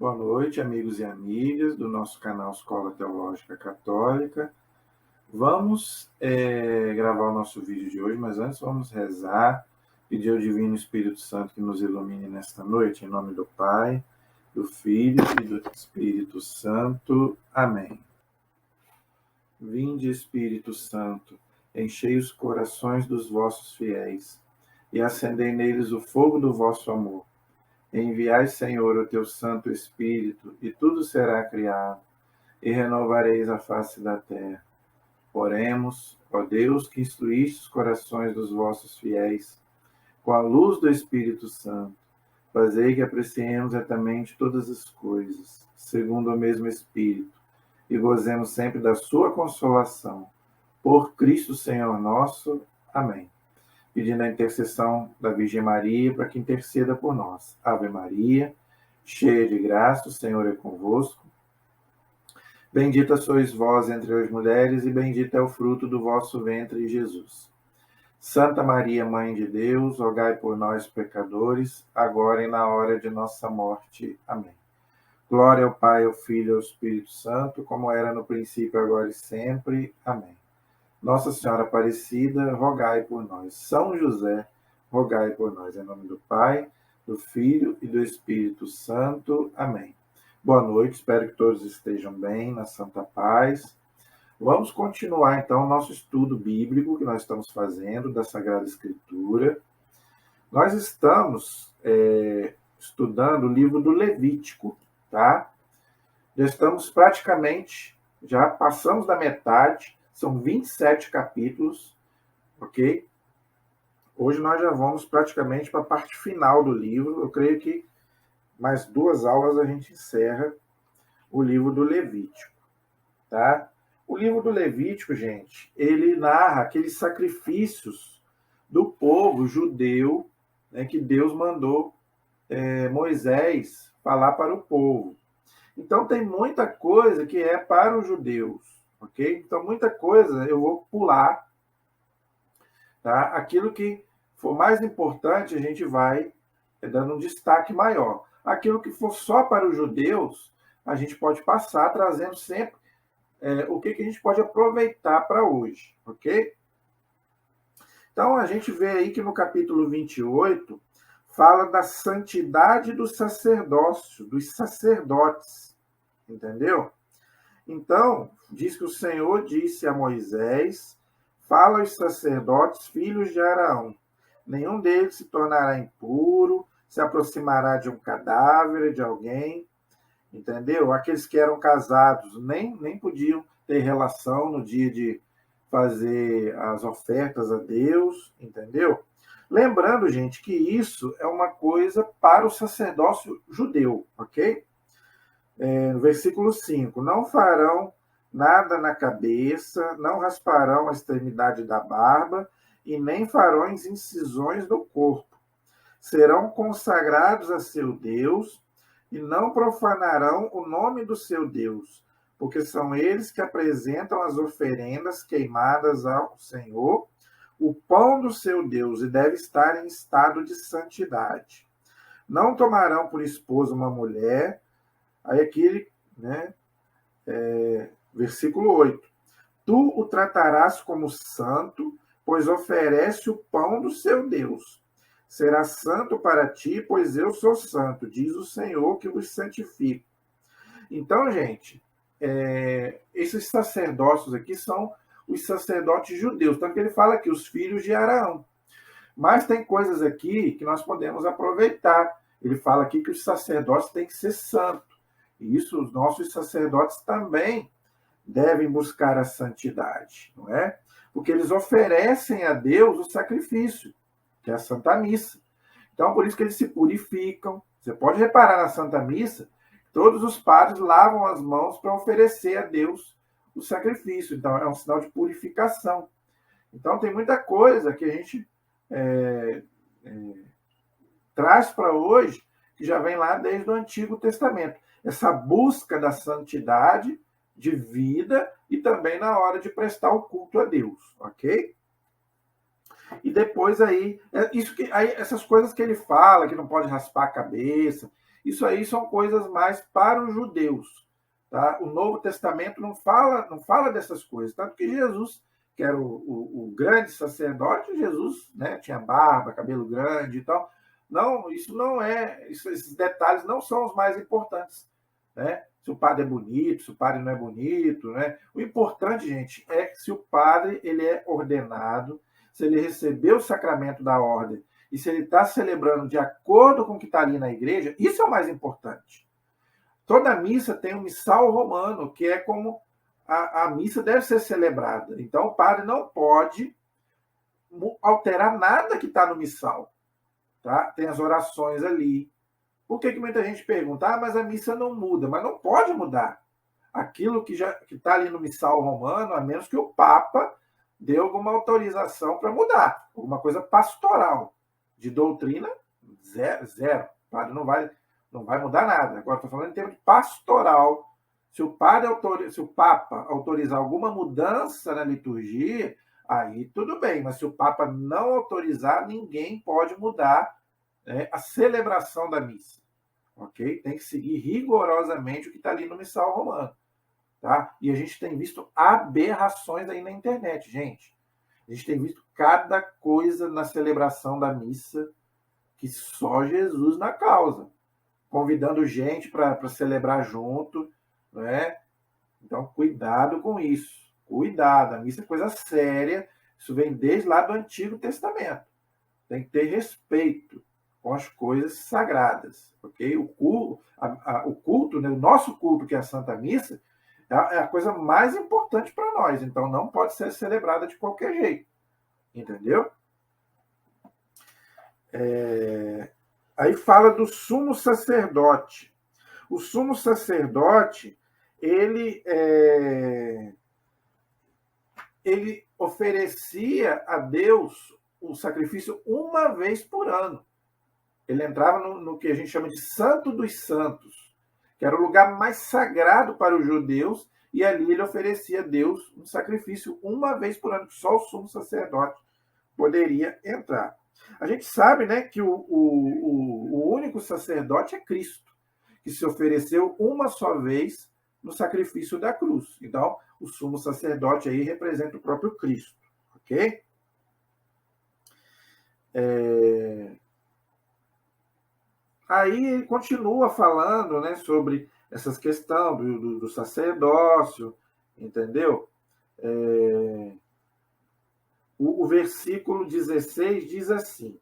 Boa noite, amigos e amigas do nosso canal Escola Teológica Católica. Vamos gravar o nosso vídeo de hoje, mas antes vamos rezar, pedir ao Divino Espírito Santo que nos ilumine nesta noite, em nome do Pai, do Filho e do Espírito Santo. Amém. Vinde, Espírito Santo, enchei os corações dos vossos fiéis e acendei neles o fogo do vosso amor. Enviai, Senhor, o teu Santo Espírito, e tudo será criado, e renovareis a face da terra. Oremos, ó Deus, que instruíste os corações dos vossos fiéis, com a luz do Espírito Santo, fazei que apreciemos retamente todas as coisas, segundo o mesmo Espírito, e gozemos sempre da sua consolação. Por Cristo Senhor nosso. Amém. Pedindo a intercessão da Virgem Maria para que interceda por nós. Ave Maria, cheia de graça, o Senhor é convosco. Bendita sois vós entre as mulheres, e bendito é o fruto do vosso ventre, Jesus. Santa Maria, Mãe de Deus, rogai por nós, pecadores, agora e na hora de nossa morte. Amém. Glória ao Pai, ao Filho e ao Espírito Santo, como era no princípio, agora e sempre. Amém. Nossa Senhora Aparecida, rogai por nós. São José, rogai por nós. Em nome do Pai, do Filho e do Espírito Santo. Amém. Boa noite, espero que todos estejam bem, na santa paz. Vamos continuar, então, o nosso estudo bíblico que nós estamos fazendo da Sagrada Escritura. Nós estamos estudando o livro do Levítico, tá? Já estamos praticamente, já passamos da metade. São 27 capítulos, ok? Hoje nós já vamos praticamente para a parte final do livro. Eu creio que mais 2 aulas a gente encerra o livro do Levítico, tá? O livro do Levítico, gente, ele narra aqueles sacrifícios do povo judeu, né, que Deus mandou Moisés falar para o povo. Então tem muita coisa que é para os judeus. Ok? Então, muita coisa eu vou pular. Tá? Aquilo que for mais importante, a gente vai dando um destaque maior. Aquilo que for só para os judeus, a gente pode passar, trazendo sempre o que a gente pode aproveitar para hoje. Ok? Então, a gente vê aí que no capítulo 28, fala da santidade do sacerdócio, dos sacerdotes. Entendeu? Então, diz que o Senhor disse a Moisés: fala aos sacerdotes, filhos de Arão. Nenhum deles se tornará impuro, se aproximará de um cadáver, de alguém. Entendeu? Aqueles que eram casados nem podiam ter relação no dia de fazer as ofertas a Deus. Entendeu? Lembrando, gente, que isso é uma coisa para o sacerdócio judeu, ok? No versículo 5, não farão nada na cabeça, não rasparão a extremidade da barba, e nem farão incisões no corpo. Serão consagrados a seu Deus, e não profanarão o nome do seu Deus, porque são eles que apresentam as oferendas queimadas ao Senhor, o pão do seu Deus, e deve estar em estado de santidade. Não tomarão por esposa uma mulher. Aí aqui, né, versículo 8. Tu o tratarás como santo, pois oferece o pão do seu Deus. Será santo para ti, pois eu sou santo, diz o Senhor que vos santifico. Então, gente, esses sacerdócios aqui são os sacerdotes judeus. Tanto que ele fala aqui, os filhos de Arão. Mas tem coisas aqui que nós podemos aproveitar. Ele fala aqui que os sacerdotes têm que ser santos. E isso, os nossos sacerdotes também devem buscar a santidade, não é? Porque eles oferecem a Deus o sacrifício, que é a Santa Missa. Então, por isso que eles se purificam. Você pode reparar na Santa Missa, todos os padres lavam as mãos para oferecer a Deus o sacrifício. Então, é um sinal de purificação. Então, tem muita coisa que a gente traz para hoje, que já vem lá desde o Antigo Testamento. Essa busca da santidade de vida e também na hora de prestar o culto a Deus, ok? E depois aí essas coisas que ele fala, que não pode raspar a cabeça, Isso aí são coisas mais para os judeus. Tá? O Novo Testamento não fala dessas coisas. Tanto que Jesus, que era o grande sacerdote, Jesus, né, tinha barba, cabelo grande e tal. Não, isso não é. Esses detalhes não são os mais importantes. Né? Se o padre é bonito, se o padre não é bonito. Né? O importante, gente, é que se o padre ele é ordenado, se ele recebeu o sacramento da ordem e se ele está celebrando de acordo com o que está ali na igreja, isso é o mais importante. Toda missa tem um missal romano, que é como a missa deve ser celebrada. Então, o padre não pode alterar nada que está no missal. Tá? Tem as orações ali. Por que muita gente pergunta? Mas a missa não muda. Mas não pode mudar. Aquilo que está ali no missal romano, a menos que o Papa dê alguma autorização para mudar. Alguma coisa pastoral. De doutrina, zero. O padre não vai mudar nada. Agora, estou falando em termos de pastoral. Se o Papa autorizar alguma mudança na liturgia, aí tudo bem. Mas se o Papa não autorizar, ninguém pode mudar, né, a celebração da missa. Ok? Tem que seguir rigorosamente o que está ali no missal romano. Tá? E a gente tem visto aberrações aí na internet, gente. A gente tem visto cada coisa na celebração da missa que só Jesus na causa. Convidando gente para celebrar junto. Né? Então, cuidado com isso. Cuidado. A missa é coisa séria. Isso vem desde lá do Antigo Testamento. Tem que ter respeito com as coisas sagradas. Ok? O culto, né? O nosso culto, que é a Santa Missa, é a coisa mais importante para nós. Então, não pode ser celebrada de qualquer jeito. Entendeu? Aí fala do sumo sacerdote. O sumo sacerdote, ele oferecia a Deus o sacrifício uma vez por ano. Ele entrava no que a gente chama de Santo dos Santos, que era o lugar mais sagrado para os judeus, e ali ele oferecia a Deus um sacrifício uma vez por ano, que só o sumo sacerdote poderia entrar. A gente sabe, né, que o único sacerdote é Cristo, que se ofereceu uma só vez no sacrifício da cruz. Então, o sumo sacerdote aí representa o próprio Cristo. Ok? Aí ele continua falando, né, sobre essas questões do sacerdócio, entendeu? O versículo 16 diz assim: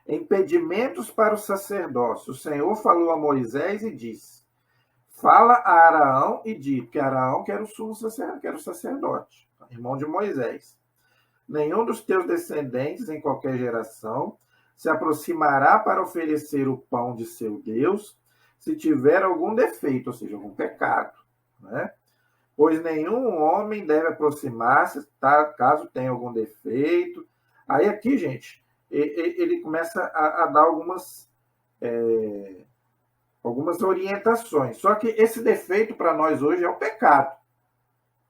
impedimentos para o sacerdócio. O Senhor falou a Moisés e disse: fala a Araão e diz, porque Araão que era o sumo sacerdote, que era o sacerdote, irmão de Moisés. Nenhum dos teus descendentes em qualquer geração se aproximará para oferecer o pão de seu Deus, se tiver algum defeito, ou seja, algum pecado, né? Pois nenhum homem deve aproximar-se, tá, caso tenha algum defeito. Aí aqui, gente, ele começa a dar algumas orientações. Só que esse defeito para nós hoje é o pecado.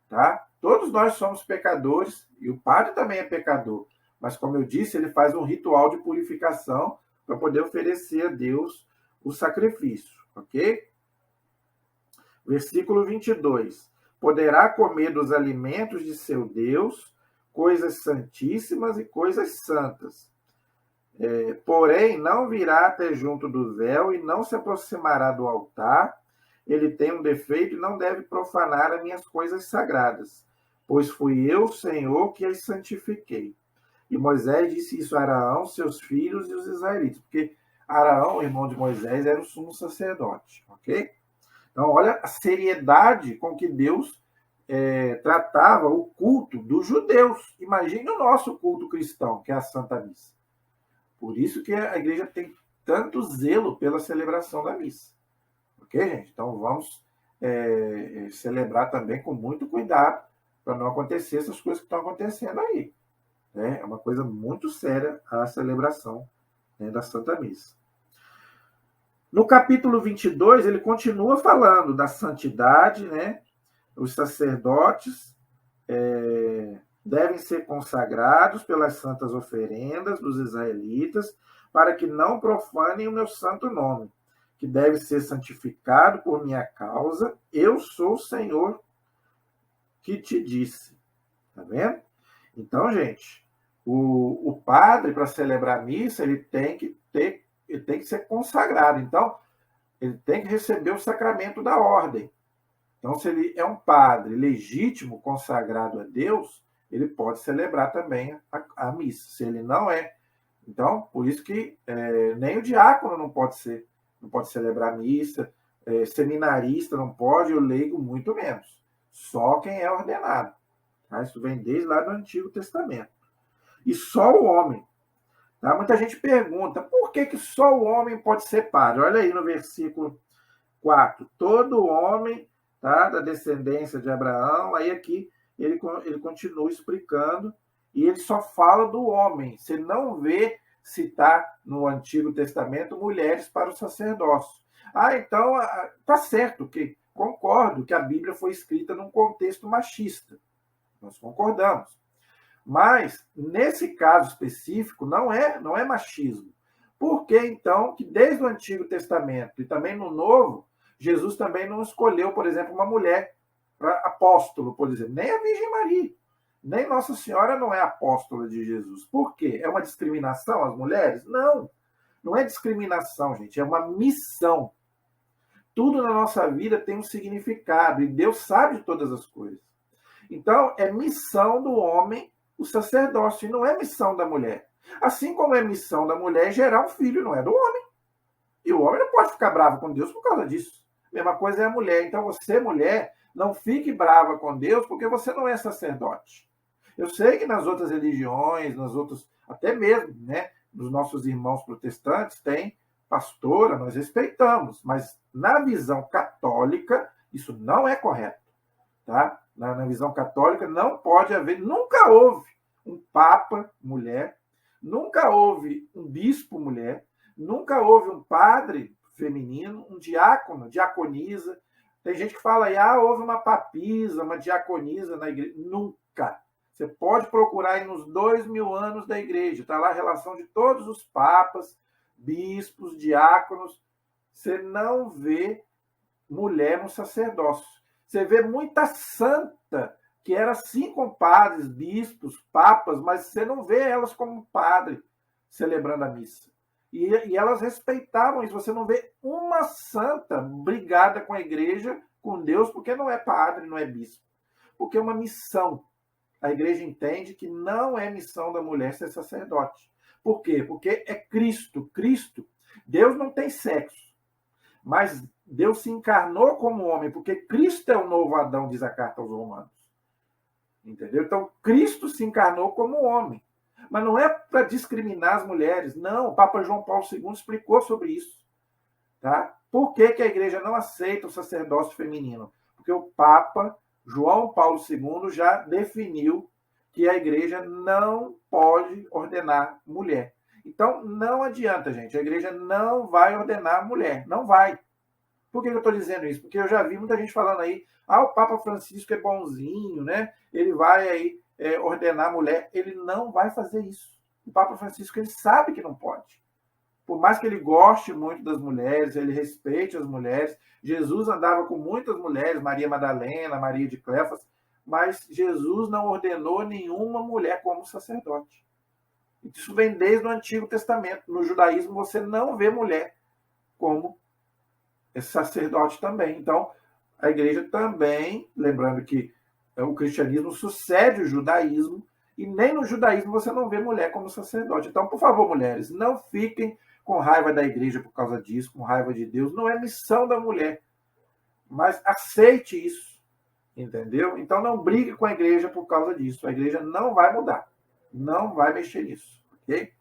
Tá? Todos nós somos pecadores, e o padre também é pecador. Mas, como eu disse, ele faz um ritual de purificação para poder oferecer a Deus o sacrifício. Ok? Versículo 22. Poderá comer dos alimentos de seu Deus coisas santíssimas e coisas santas. Porém, não virá até junto do véu e não se aproximará do altar. Ele tem um defeito e não deve profanar as minhas coisas sagradas, pois fui eu, Senhor, que as santifiquei. E Moisés disse isso a Araão, seus filhos e os israelitas, porque Araão, irmão de Moisés, era o sumo sacerdote, ok? Então, olha a seriedade com que Deus tratava o culto dos judeus. Imagine o nosso culto cristão, que é a Santa Missa. Por isso que a igreja tem tanto zelo pela celebração da missa. Ok, gente? Então, vamos celebrar também com muito cuidado para não acontecer essas coisas que estão acontecendo aí. Né? É uma coisa muito séria a celebração, né, da Santa Missa. No capítulo 22, ele continua falando da santidade, né? Os sacerdotes devem ser consagrados pelas santas oferendas dos israelitas para que não profanem o meu santo nome. que deve ser santificado por minha causa, eu sou o Senhor que te disse. Tá vendo? Então, gente, o padre, para celebrar a missa, ele tem que ser consagrado. Então, ele tem que receber o sacramento da ordem. Então, se ele é um padre legítimo, consagrado a Deus, ele pode celebrar também a missa. Se ele não é, então, por isso que nem o diácono não pode celebrar a missa, seminarista não pode, o leigo muito menos. Só quem é ordenado. Tá? Isso vem desde lá do Antigo Testamento. E só o homem. Tá? Muita gente pergunta, por que só o homem pode ser padre? Olha aí no versículo 4. Todo homem, tá, da descendência de Abraão, aí aqui ele continua explicando, e ele só fala do homem. Você não vê citar no Antigo Testamento mulheres para o sacerdócio. Então, tá certo, que concordo que a Bíblia foi escrita num contexto machista. Nós concordamos. Mas, nesse caso específico, não é machismo. Por que, então, que desde o Antigo Testamento e também no Novo, Jesus também não escolheu, por exemplo, uma mulher para apóstolo, por exemplo, nem a Virgem Maria, nem Nossa Senhora não é apóstola de Jesus. Por quê? É uma discriminação às mulheres? Não, não é discriminação, gente, é uma missão. Tudo na nossa vida tem um significado e Deus sabe de todas as coisas. Então, é missão do homem o sacerdócio, e não é missão da mulher. Assim como é missão da mulher gerar um filho, não é do homem. E o homem não pode ficar bravo com Deus por causa disso. A mesma coisa é a mulher. Então, você, mulher, não fique brava com Deus porque você não é sacerdote. Eu sei que nas outras religiões, até mesmo, né, nos nossos irmãos protestantes, tem pastora, nós respeitamos, mas na visão católica, isso não é correto. Tá? Na visão católica, não pode haver, nunca houve um papa mulher, nunca houve um bispo mulher, nunca houve um padre feminino, um diácono, diaconisa. Tem gente que fala aí, houve uma papisa, uma diaconisa na igreja. Nunca. Você pode procurar aí nos 2000 anos da igreja, está lá a relação de todos os papas, bispos, diáconos. Você não vê mulher no sacerdócio. Você vê muita santa que era assim com padres, bispos, papas, mas você não vê elas como padre celebrando a missa. E elas respeitavam isso. Você não vê uma santa brigada com a igreja, com Deus, porque não é padre, não é bispo. Porque é uma missão. A igreja entende que não é missão da mulher ser sacerdote. Por quê? Porque é Cristo. Deus não tem sexo. Mas Deus se encarnou como homem, porque Cristo é o novo Adão, diz a carta aos Romanos. Entendeu? Então, Cristo se encarnou como homem. Mas não é para discriminar as mulheres. Não, o Papa João Paulo II explicou sobre isso. Tá? Por que a igreja não aceita o sacerdócio feminino? Porque o Papa João Paulo II já definiu que a igreja não pode ordenar mulher. Então, não adianta, gente. A igreja não vai ordenar mulher. Não vai. Por que eu estou dizendo isso? Porque eu já vi muita gente falando aí, o Papa Francisco é bonzinho, né? Ele vai aí ordenar mulher. Ele não vai fazer isso. O Papa Francisco, ele sabe que não pode. Por mais que ele goste muito das mulheres, ele respeite as mulheres. Jesus andava com muitas mulheres, Maria Madalena, Maria de Cleofas, mas Jesus não ordenou nenhuma mulher como sacerdote. Isso vem desde o Antigo Testamento. No judaísmo, você não vê mulher como sacerdote também. Então, a igreja também, lembrando que o cristianismo sucede o judaísmo, e nem no judaísmo você não vê mulher como sacerdote. Então, por favor, mulheres, não fiquem com raiva da igreja por causa disso, com raiva de Deus. Não é missão da mulher. Mas aceite isso. Entendeu? Então, não brigue com a igreja por causa disso. A igreja não vai mudar. Não vai mexer nisso. Ok?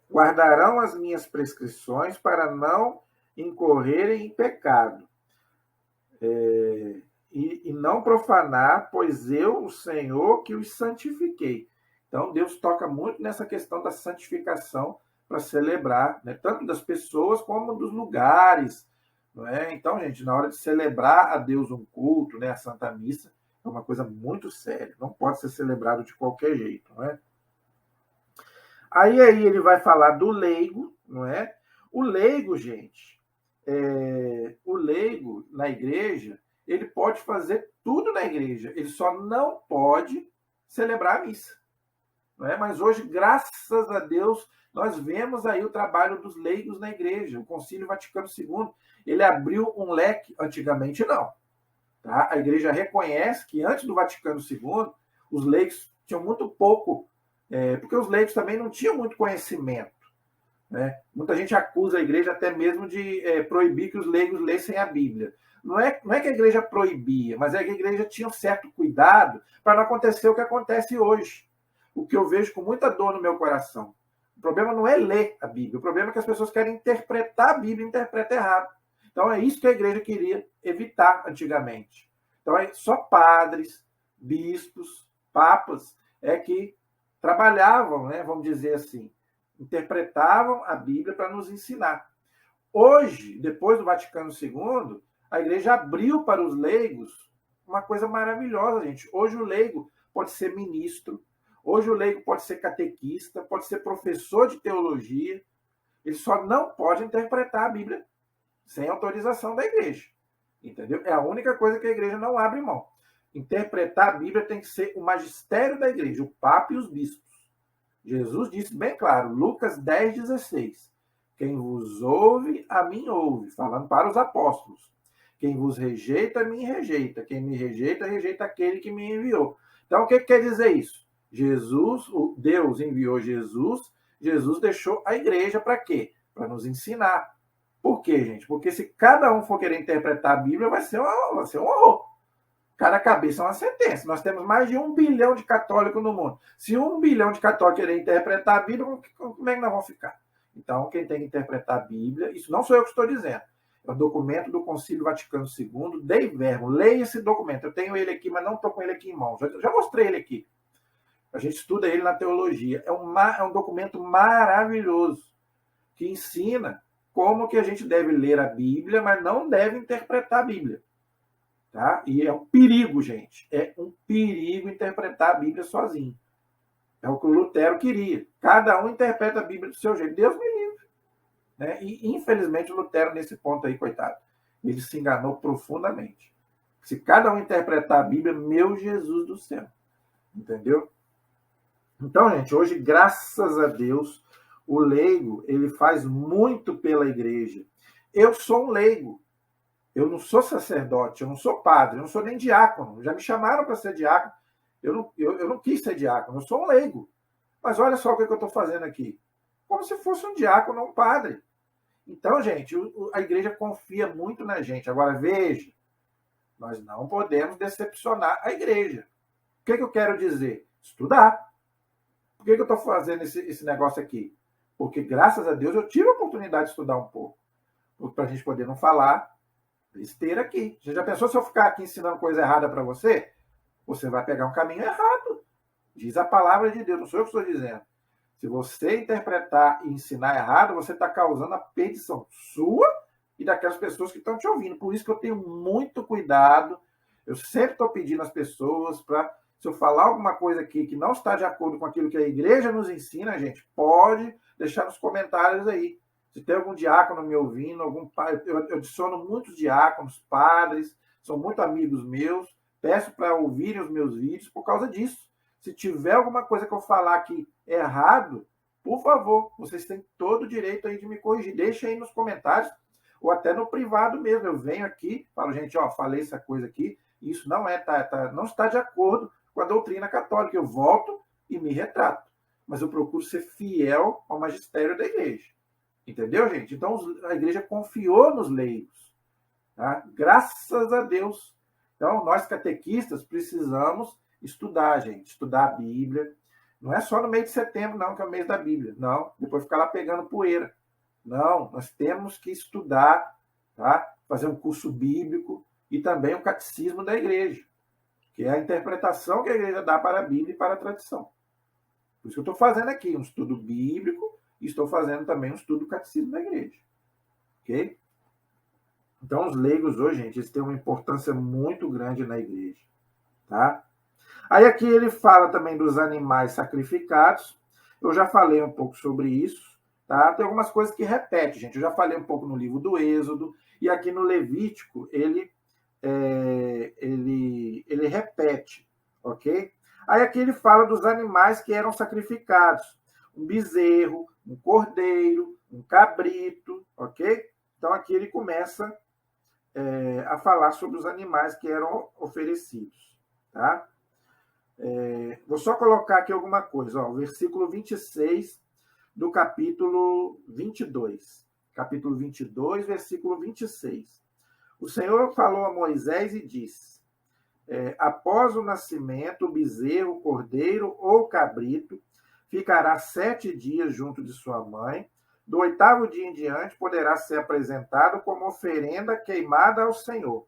Guardarão as minhas prescrições para não incorrerem em pecado. E não profanar, pois eu, o Senhor, que os santifiquei. Então, Deus toca muito nessa questão da santificação para celebrar, né, tanto das pessoas como dos lugares. Não é? Então, gente, na hora de celebrar a Deus um culto, né, a Santa Missa, é uma coisa muito séria. Não pode ser celebrado de qualquer jeito. Não é? Aí ele vai falar do leigo, não é? O leigo, gente, o leigo na igreja, ele pode fazer tudo na igreja, ele só não pode celebrar a missa. Não é? Mas hoje, graças a Deus, nós vemos aí o trabalho dos leigos na igreja. O Concílio Vaticano II, ele abriu um leque, antigamente não. Tá? A igreja reconhece que antes do Vaticano II, os leigos tinham muito pouco, porque os leigos também não tinham muito conhecimento. Né? Muita gente acusa a igreja até mesmo de proibir que os leigos lessem a Bíblia. Não é que a igreja proibia, mas é que a igreja tinha um certo cuidado para não acontecer o que acontece hoje. O que eu vejo com muita dor no meu coração. O problema não é ler a Bíblia, o problema é que as pessoas querem interpretar a Bíblia e interpretam errado. Então é isso que a igreja queria evitar antigamente. Então só padres, bispos, papas que trabalhavam, né, vamos dizer assim, interpretavam a Bíblia para nos ensinar. Hoje, depois do Vaticano II, a igreja abriu para os leigos uma coisa maravilhosa, gente. Hoje o leigo pode ser ministro, hoje o leigo pode ser catequista, pode ser professor de teologia, ele só não pode interpretar a Bíblia sem autorização da igreja. Entendeu? É a única coisa que a igreja não abre mão. Interpretar a Bíblia tem que ser o magistério da igreja, o Papa e os bispos. Jesus disse bem claro, Lucas 10,16. Quem vos ouve, a mim ouve, falando para os apóstolos. Quem vos rejeita, a mim rejeita. Quem me rejeita, rejeita aquele que me enviou. Então, o que quer dizer isso? Deus enviou Jesus, Jesus deixou a igreja para quê? Para nos ensinar. Por quê, gente? Porque se cada um for querer interpretar a Bíblia, vai ser um horror. Cada cabeça é uma sentença. Nós temos mais de 1 bilhão de católicos no mundo. Se 1 bilhão de católicos querer interpretar a Bíblia, como é que nós vamos ficar? Então, quem tem que interpretar a Bíblia, isso não sou eu que estou dizendo, é o documento do Concílio Vaticano II, Dei Verbum. Leia esse documento. Eu tenho ele aqui, mas não estou com ele aqui em mãos. Já mostrei ele aqui. A gente estuda ele na teologia. É um documento maravilhoso que ensina como que a gente deve ler a Bíblia, mas não deve interpretar a Bíblia. Tá? E é um perigo, gente. É um perigo interpretar a Bíblia sozinho. É o que o Lutero queria. Cada um interpreta a Bíblia do seu jeito. Deus me livre. Né? E, infelizmente, o Lutero, nesse ponto aí, coitado, ele se enganou profundamente. Se cada um interpretar a Bíblia, meu Jesus do céu. Entendeu? Então, gente, hoje, graças a Deus, o leigo, ele faz muito pela igreja. Eu sou um leigo. Eu não sou sacerdote, eu não sou padre, eu não sou nem diácono. Já me chamaram para ser diácono. Eu não quis ser diácono, eu sou um leigo. Mas olha só o que eu estou fazendo aqui. Como se fosse um diácono ou um padre. Então, gente, a igreja confia muito na gente. Agora, veja, nós não podemos decepcionar a igreja. O que eu quero dizer? Estudar. Por que eu estou fazendo esse negócio aqui? Porque, graças a Deus, eu tive a oportunidade de estudar um pouco. Para a gente poder não falar besteira aqui. Você já pensou se eu ficar aqui ensinando coisa errada para você? Você vai pegar um caminho errado. Diz a palavra de Deus, não sou eu que estou dizendo. Se você interpretar e ensinar errado, você está causando a perdição sua e daquelas pessoas que estão te ouvindo. Por isso que eu tenho muito cuidado. Eu sempre estou pedindo às pessoas para, se eu falar alguma coisa aqui que não está de acordo com aquilo que a igreja nos ensina, gente, pode deixar nos comentários aí. Se tem algum diácono me ouvindo, algum pai, eu adiciono muitos diáconos, padres, são muito amigos meus, peço para ouvirem os meus vídeos por causa disso. Se tiver alguma coisa que eu falar aqui errado, por favor, vocês têm todo o direito aí de me corrigir. Deixa aí nos comentários, ou até no privado mesmo. Eu venho aqui, falo, gente, falei essa coisa aqui, isso não não está de acordo com a doutrina católica. Eu volto e me retrato. Mas eu procuro ser fiel ao magistério da igreja. Entendeu, gente? Então, a igreja confiou nos leigos. Tá? Graças a Deus. Então, nós catequistas precisamos estudar, gente. Estudar a Bíblia. Não é só no mês de setembro, não, que é o mês da Bíblia. Não, depois ficar lá pegando poeira. Não, nós temos que estudar, tá? Fazer um curso bíblico e também o catecismo da igreja, que é a interpretação que a igreja dá para a Bíblia e para a tradição. Por isso que eu estou fazendo aqui um estudo bíblico e estou fazendo também um estudo do catecismo da igreja. Ok? Então, os leigos hoje, gente, eles têm uma importância muito grande na igreja. Tá? Aí aqui ele fala também dos animais sacrificados. Eu já falei um pouco sobre isso, tá? Tem algumas coisas que repete, gente. Eu já falei um pouco no livro do Êxodo, e aqui no Levítico ele repete, ok? Aí aqui ele fala dos animais que eram sacrificados. Um bezerro, um cordeiro, um cabrito, ok? Então aqui ele começa a falar sobre os animais que eram oferecidos, tá? Vou só colocar aqui alguma coisa, ó, o versículo 26 do capítulo 22. Capítulo 22, versículo 26. O Senhor falou a Moisés e disse: após o nascimento, o bezerro, o cordeiro ou cabrito ficará 7 dias junto de sua mãe. Do 8º dia em diante, poderá ser apresentado como oferenda queimada ao Senhor,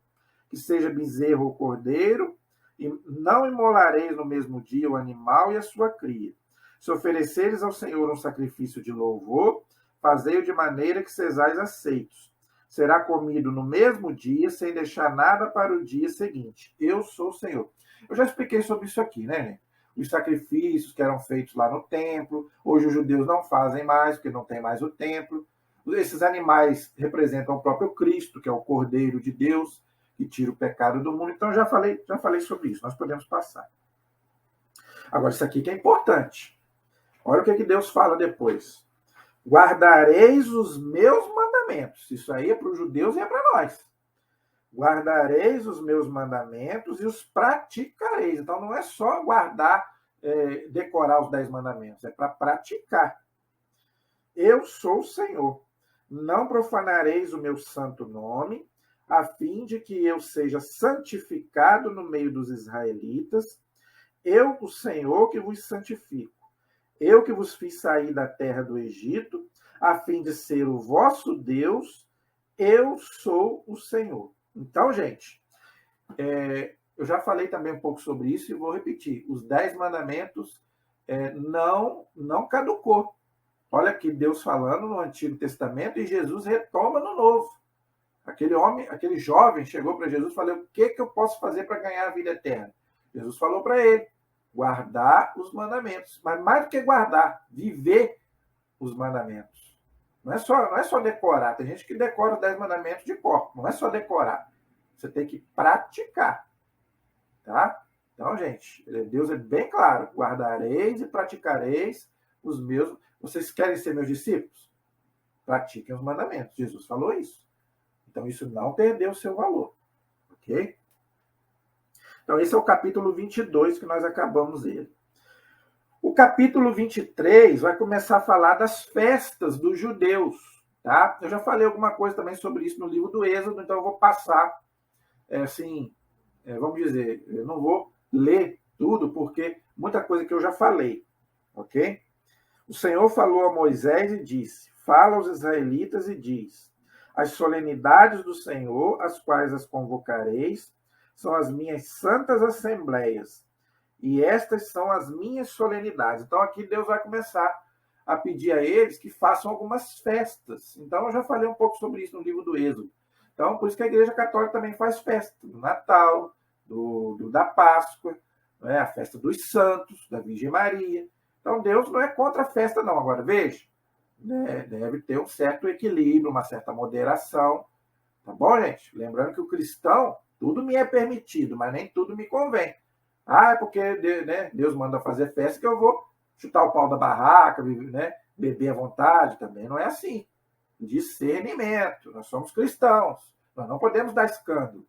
que seja bezerro ou cordeiro, e não imolareis no mesmo dia o animal e a sua cria. Se ofereceres ao Senhor um sacrifício de louvor, fazei-o de maneira que sejais aceitos. Será comido no mesmo dia, sem deixar nada para o dia seguinte. Eu sou o Senhor. Eu já expliquei sobre isso aqui, né, gente? Os sacrifícios que eram feitos lá no templo. Hoje os judeus não fazem mais, porque não tem mais o templo. Esses animais representam o próprio Cristo, que é o Cordeiro de Deus, que tira o pecado do mundo. Então, já falei sobre isso. Nós podemos passar. Agora, isso aqui que é importante. Olha o que Deus fala depois. Guardareis os meus mandamentos. Isso aí é para os judeus e é para nós. Guardareis os meus mandamentos e os praticareis. Então, não é só guardar, decorar os 10 mandamentos. É para praticar. Eu sou o Senhor. Não profanareis o meu santo nome, a fim de que eu seja santificado no meio dos israelitas. Eu, o Senhor, que vos santifico. Eu que vos fiz sair da terra do Egito, a fim de ser o vosso Deus, eu sou o Senhor. Então, gente, eu já falei também um pouco sobre isso e vou repetir. Os 10 mandamentos não caducou. Olha aqui Deus falando no Antigo Testamento e Jesus retoma no Novo. Aquele jovem chegou para Jesus e falou: o que eu posso fazer para ganhar a vida eterna? Jesus falou para ele: guardar os mandamentos. Mas mais do que guardar, viver os mandamentos. Não é só decorar. Tem gente que decora os 10 mandamentos de cor. Não é só decorar. Você tem que praticar. Tá? Então, gente, Deus é bem claro. Guardareis e praticareis os meus. Vocês querem ser meus discípulos? Pratiquem os mandamentos. Jesus falou isso. Então, isso não perdeu o seu valor. Ok? Então, esse é o capítulo 22 que nós acabamos ele. O capítulo 23 vai começar a falar das festas dos judeus. Tá? Eu já falei alguma coisa também sobre isso no livro do Êxodo, então eu vou passar, vamos dizer, eu não vou ler tudo, porque muita coisa que eu já falei. Ok? O Senhor falou a Moisés e disse: fala aos israelitas e diz: as solenidades do Senhor, as quais as convocareis, são as minhas santas assembleias, e estas são as minhas solenidades. Então, aqui Deus vai começar a pedir a eles que façam algumas festas. Então, eu já falei um pouco sobre isso no livro do Êxodo. Então, por isso que a Igreja Católica também faz festa do Natal, da Páscoa, né? A festa dos Santos, da Virgem Maria. Então, Deus não é contra a festa, não. Agora, veja, deve ter um certo equilíbrio, uma certa moderação. Tá bom, gente? Lembrando que o cristão, tudo me é permitido, mas nem tudo me convém. É porque Deus manda fazer festa que eu vou chutar o pau da barraca, né, beber à vontade. Também não é assim. Discernimento. Nós somos cristãos. Nós não podemos dar escândalo.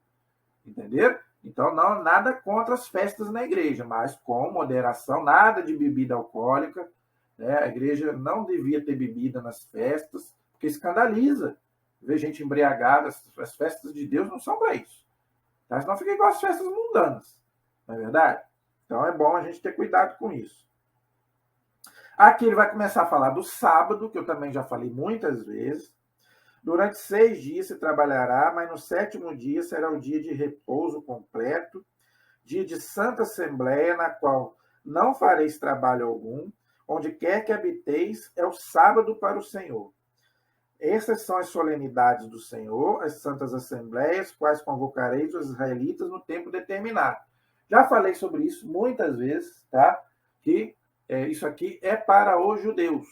Entenderam? Então, não, nada contra as festas na igreja, mas com moderação, nada de bebida alcoólica. Né? A igreja não devia ter bebida nas festas, porque escandaliza. Ver gente embriagada, as festas de Deus não são para isso. Tá? Senão fica igual as festas mundanas. Não é verdade? Então é bom a gente ter cuidado com isso. Aqui ele vai começar a falar do sábado, que eu também já falei muitas vezes. Durante 6 dias se trabalhará, mas no 7º dia será o dia de repouso completo, dia de santa assembleia, na qual não fareis trabalho algum, onde quer que habiteis, é o sábado para o Senhor. Essas são as solenidades do Senhor, as santas assembleias, quais convocareis os israelitas no tempo determinado. Já falei sobre isso muitas vezes, tá? Que isso aqui é para os judeus.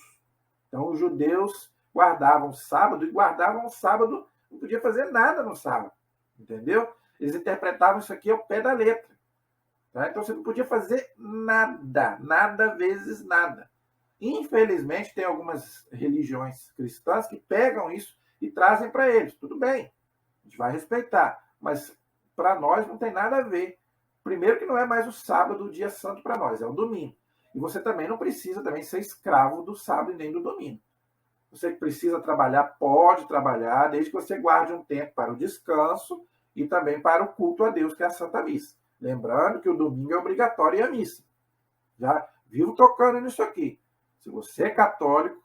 Então, os judeus guardavam sábado, e guardavam o sábado, não podia fazer nada no sábado, entendeu? Eles interpretavam isso aqui ao pé da letra. Tá? Então, você não podia fazer nada, nada vezes nada. Infelizmente, tem algumas religiões cristãs que pegam isso e trazem para eles. Tudo bem, a gente vai respeitar, mas para nós não tem nada a ver. Primeiro que não é mais o sábado o dia santo para nós, é o domingo. E você também não precisa também ser escravo do sábado e nem do domingo. Você que precisa trabalhar, pode trabalhar, desde que você guarde um tempo para o descanso e também para o culto a Deus, que é a Santa Missa. Lembrando que o domingo é obrigatório ir à missa. Já vivo tocando nisso aqui. Se você é católico,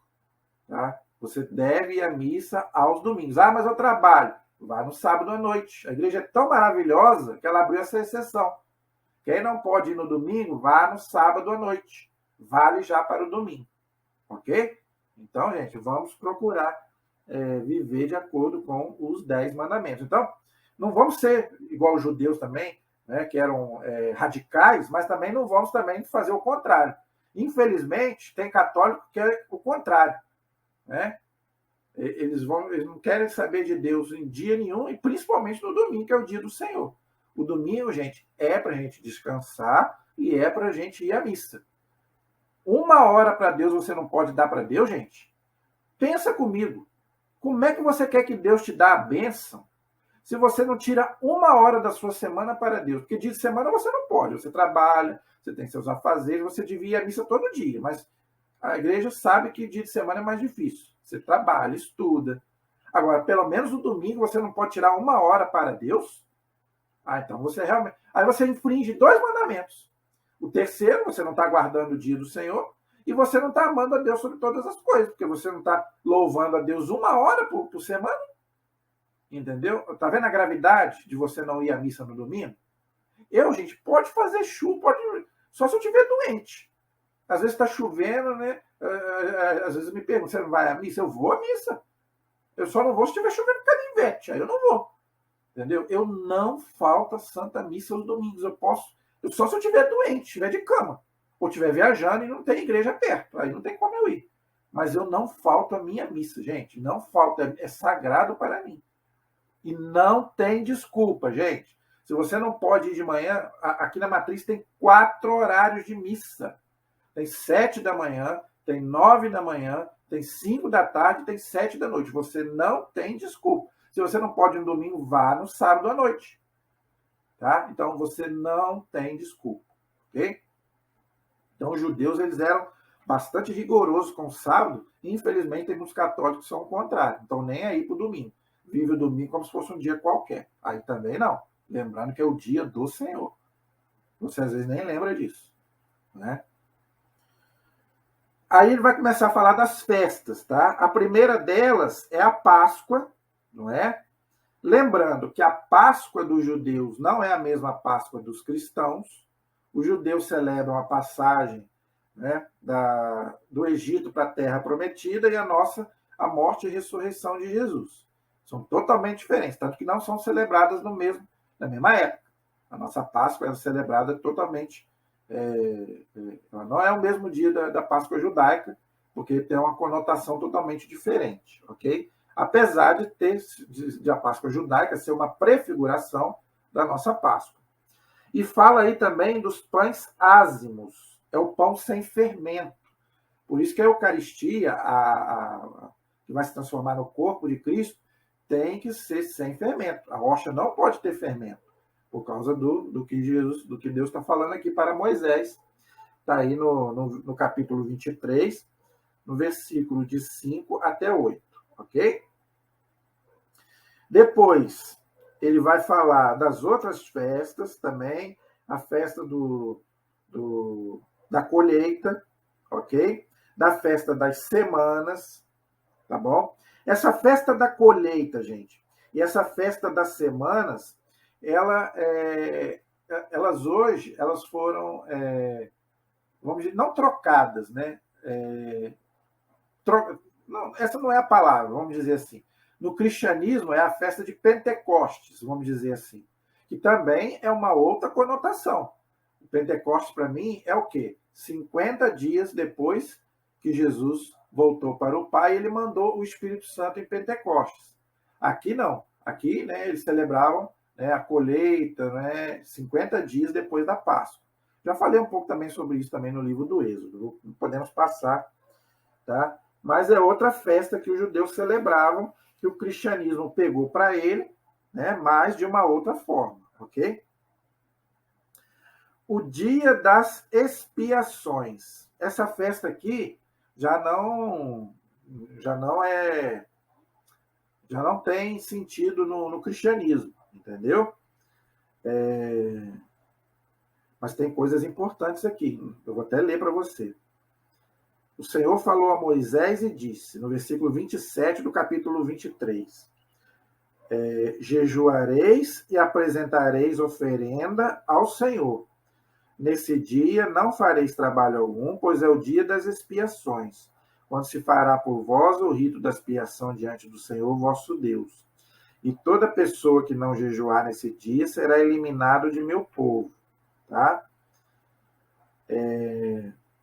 tá? Você deve ir à missa aos domingos. Ah, mas eu trabalho. Vai no sábado à noite. A igreja é tão maravilhosa que ela abriu essa exceção. Quem não pode ir no domingo, vá no sábado à noite. Vale já para o domingo. Ok? Então, gente, vamos procurar viver de acordo com os 10 mandamentos. Então, não vamos ser igual os judeus também, né, que eram radicais, mas também não vamos também fazer o contrário. Infelizmente, tem católico que é o contrário. Né? Eles não querem saber de Deus em dia nenhum, e principalmente no domingo, que é o dia do Senhor. O domingo, gente, é para a gente descansar e é para a gente ir à missa. 1 hora para Deus você não pode dar para Deus, gente? Pensa comigo. Como é que você quer que Deus te dê a bênção se você não tira 1 hora da sua semana para Deus? Porque dia de semana você não pode. Você trabalha, você tem seus afazeres, você devia ir à missa todo dia. Mas a igreja sabe que dia de semana é mais difícil. Você trabalha, estuda. Agora, pelo menos no domingo você não pode tirar 1 hora para Deus? Então você realmente... Aí você infringe 2 mandamentos. O terceiro, você não está guardando o dia do Senhor, e você não está amando a Deus sobre todas as coisas, porque você não está louvando a Deus 1 hora por semana. Entendeu? Está vendo a gravidade de você não ir à missa no domingo? Gente, pode fazer chuva, só se eu estiver doente. Às vezes está chovendo, né? Às vezes me perguntam, você não vai à missa? Eu vou à missa. Eu só não vou se estiver chovendo canivete, aí eu não vou. Entendeu? Eu não falto a Santa Missa aos domingos. Só se eu estiver doente, estiver de cama, ou estiver viajando e não tem igreja perto. Aí não tem como eu ir. Mas eu não falto a minha missa, gente. Não falta, é sagrado para mim. E não tem desculpa, gente. Se você não pode ir de manhã, aqui na Matriz tem 4 horários de missa. Tem 7 da manhã, tem 9 da manhã, tem 5 da tarde, tem 7 da noite. Você não tem desculpa. Se você não pode no domingo, vá no sábado à noite. Tá? Então, você não tem desculpa. Ok? Então, os judeus eles eram bastante rigorosos com o sábado. E, infelizmente, tem muitos católicos que são o contrário. Então, nem aí para o domingo. Vive o domingo como se fosse um dia qualquer. Aí também não. Lembrando que é o dia do Senhor. Você, às vezes, nem lembra disso. Né? Aí ele vai começar a falar das festas. Tá? A primeira delas é a Páscoa, não é? Lembrando que a Páscoa dos judeus não é a mesma Páscoa dos cristãos. Os judeus celebram a passagem, né, do Egito para a Terra Prometida, e a nossa, a morte e ressurreição de Jesus. São totalmente diferentes, tanto que não são celebradas na mesma época. A nossa Páscoa é celebrada totalmente... ela não é o mesmo dia da Páscoa judaica, porque tem uma conotação totalmente diferente, ok? Apesar de a Páscoa judaica ser uma prefiguração da nossa Páscoa. E fala aí também dos pães ázimos, é o pão sem fermento. Por isso que a Eucaristia, que vai se transformar no corpo de Cristo, tem que ser sem fermento. A hóstia não pode ter fermento, por causa do que Deus está falando aqui para Moisés. Está aí no capítulo 23, no versículo de 5 até 8. Ok? Depois, ele vai falar das outras festas também, a festa da colheita, ok? Da festa das semanas, tá bom? Essa festa da colheita, gente, e essa festa das semanas, elas hoje, elas foram, vamos dizer, não trocadas, né? Não, essa não é a palavra, vamos dizer assim. No cristianismo é a festa de Pentecostes, vamos dizer assim, que também é uma outra conotação. O Pentecostes, para mim, é o quê? 50 dias depois que Jesus voltou para o Pai, ele mandou o Espírito Santo em Pentecostes. Aqui não. Aqui, né, eles celebravam, né, a colheita, né, 50 dias depois da Páscoa. Já falei um pouco também sobre isso também no livro do Êxodo. Podemos passar, tá? Mas é outra festa que os judeus celebravam, que o cristianismo pegou para ele, né, mas de uma outra forma, ok? O Dia das Expiações. Essa festa aqui já não tem sentido no cristianismo, entendeu? Mas tem coisas importantes aqui. Eu vou até ler para você. O Senhor falou a Moisés e disse, no versículo 27 do capítulo 23, jejuareis e apresentareis oferenda ao Senhor. Nesse dia não fareis trabalho algum, pois é o dia das expiações, quando se fará por vós o rito da expiação diante do Senhor vosso Deus. E toda pessoa que não jejuar nesse dia será eliminado de meu povo. Tá?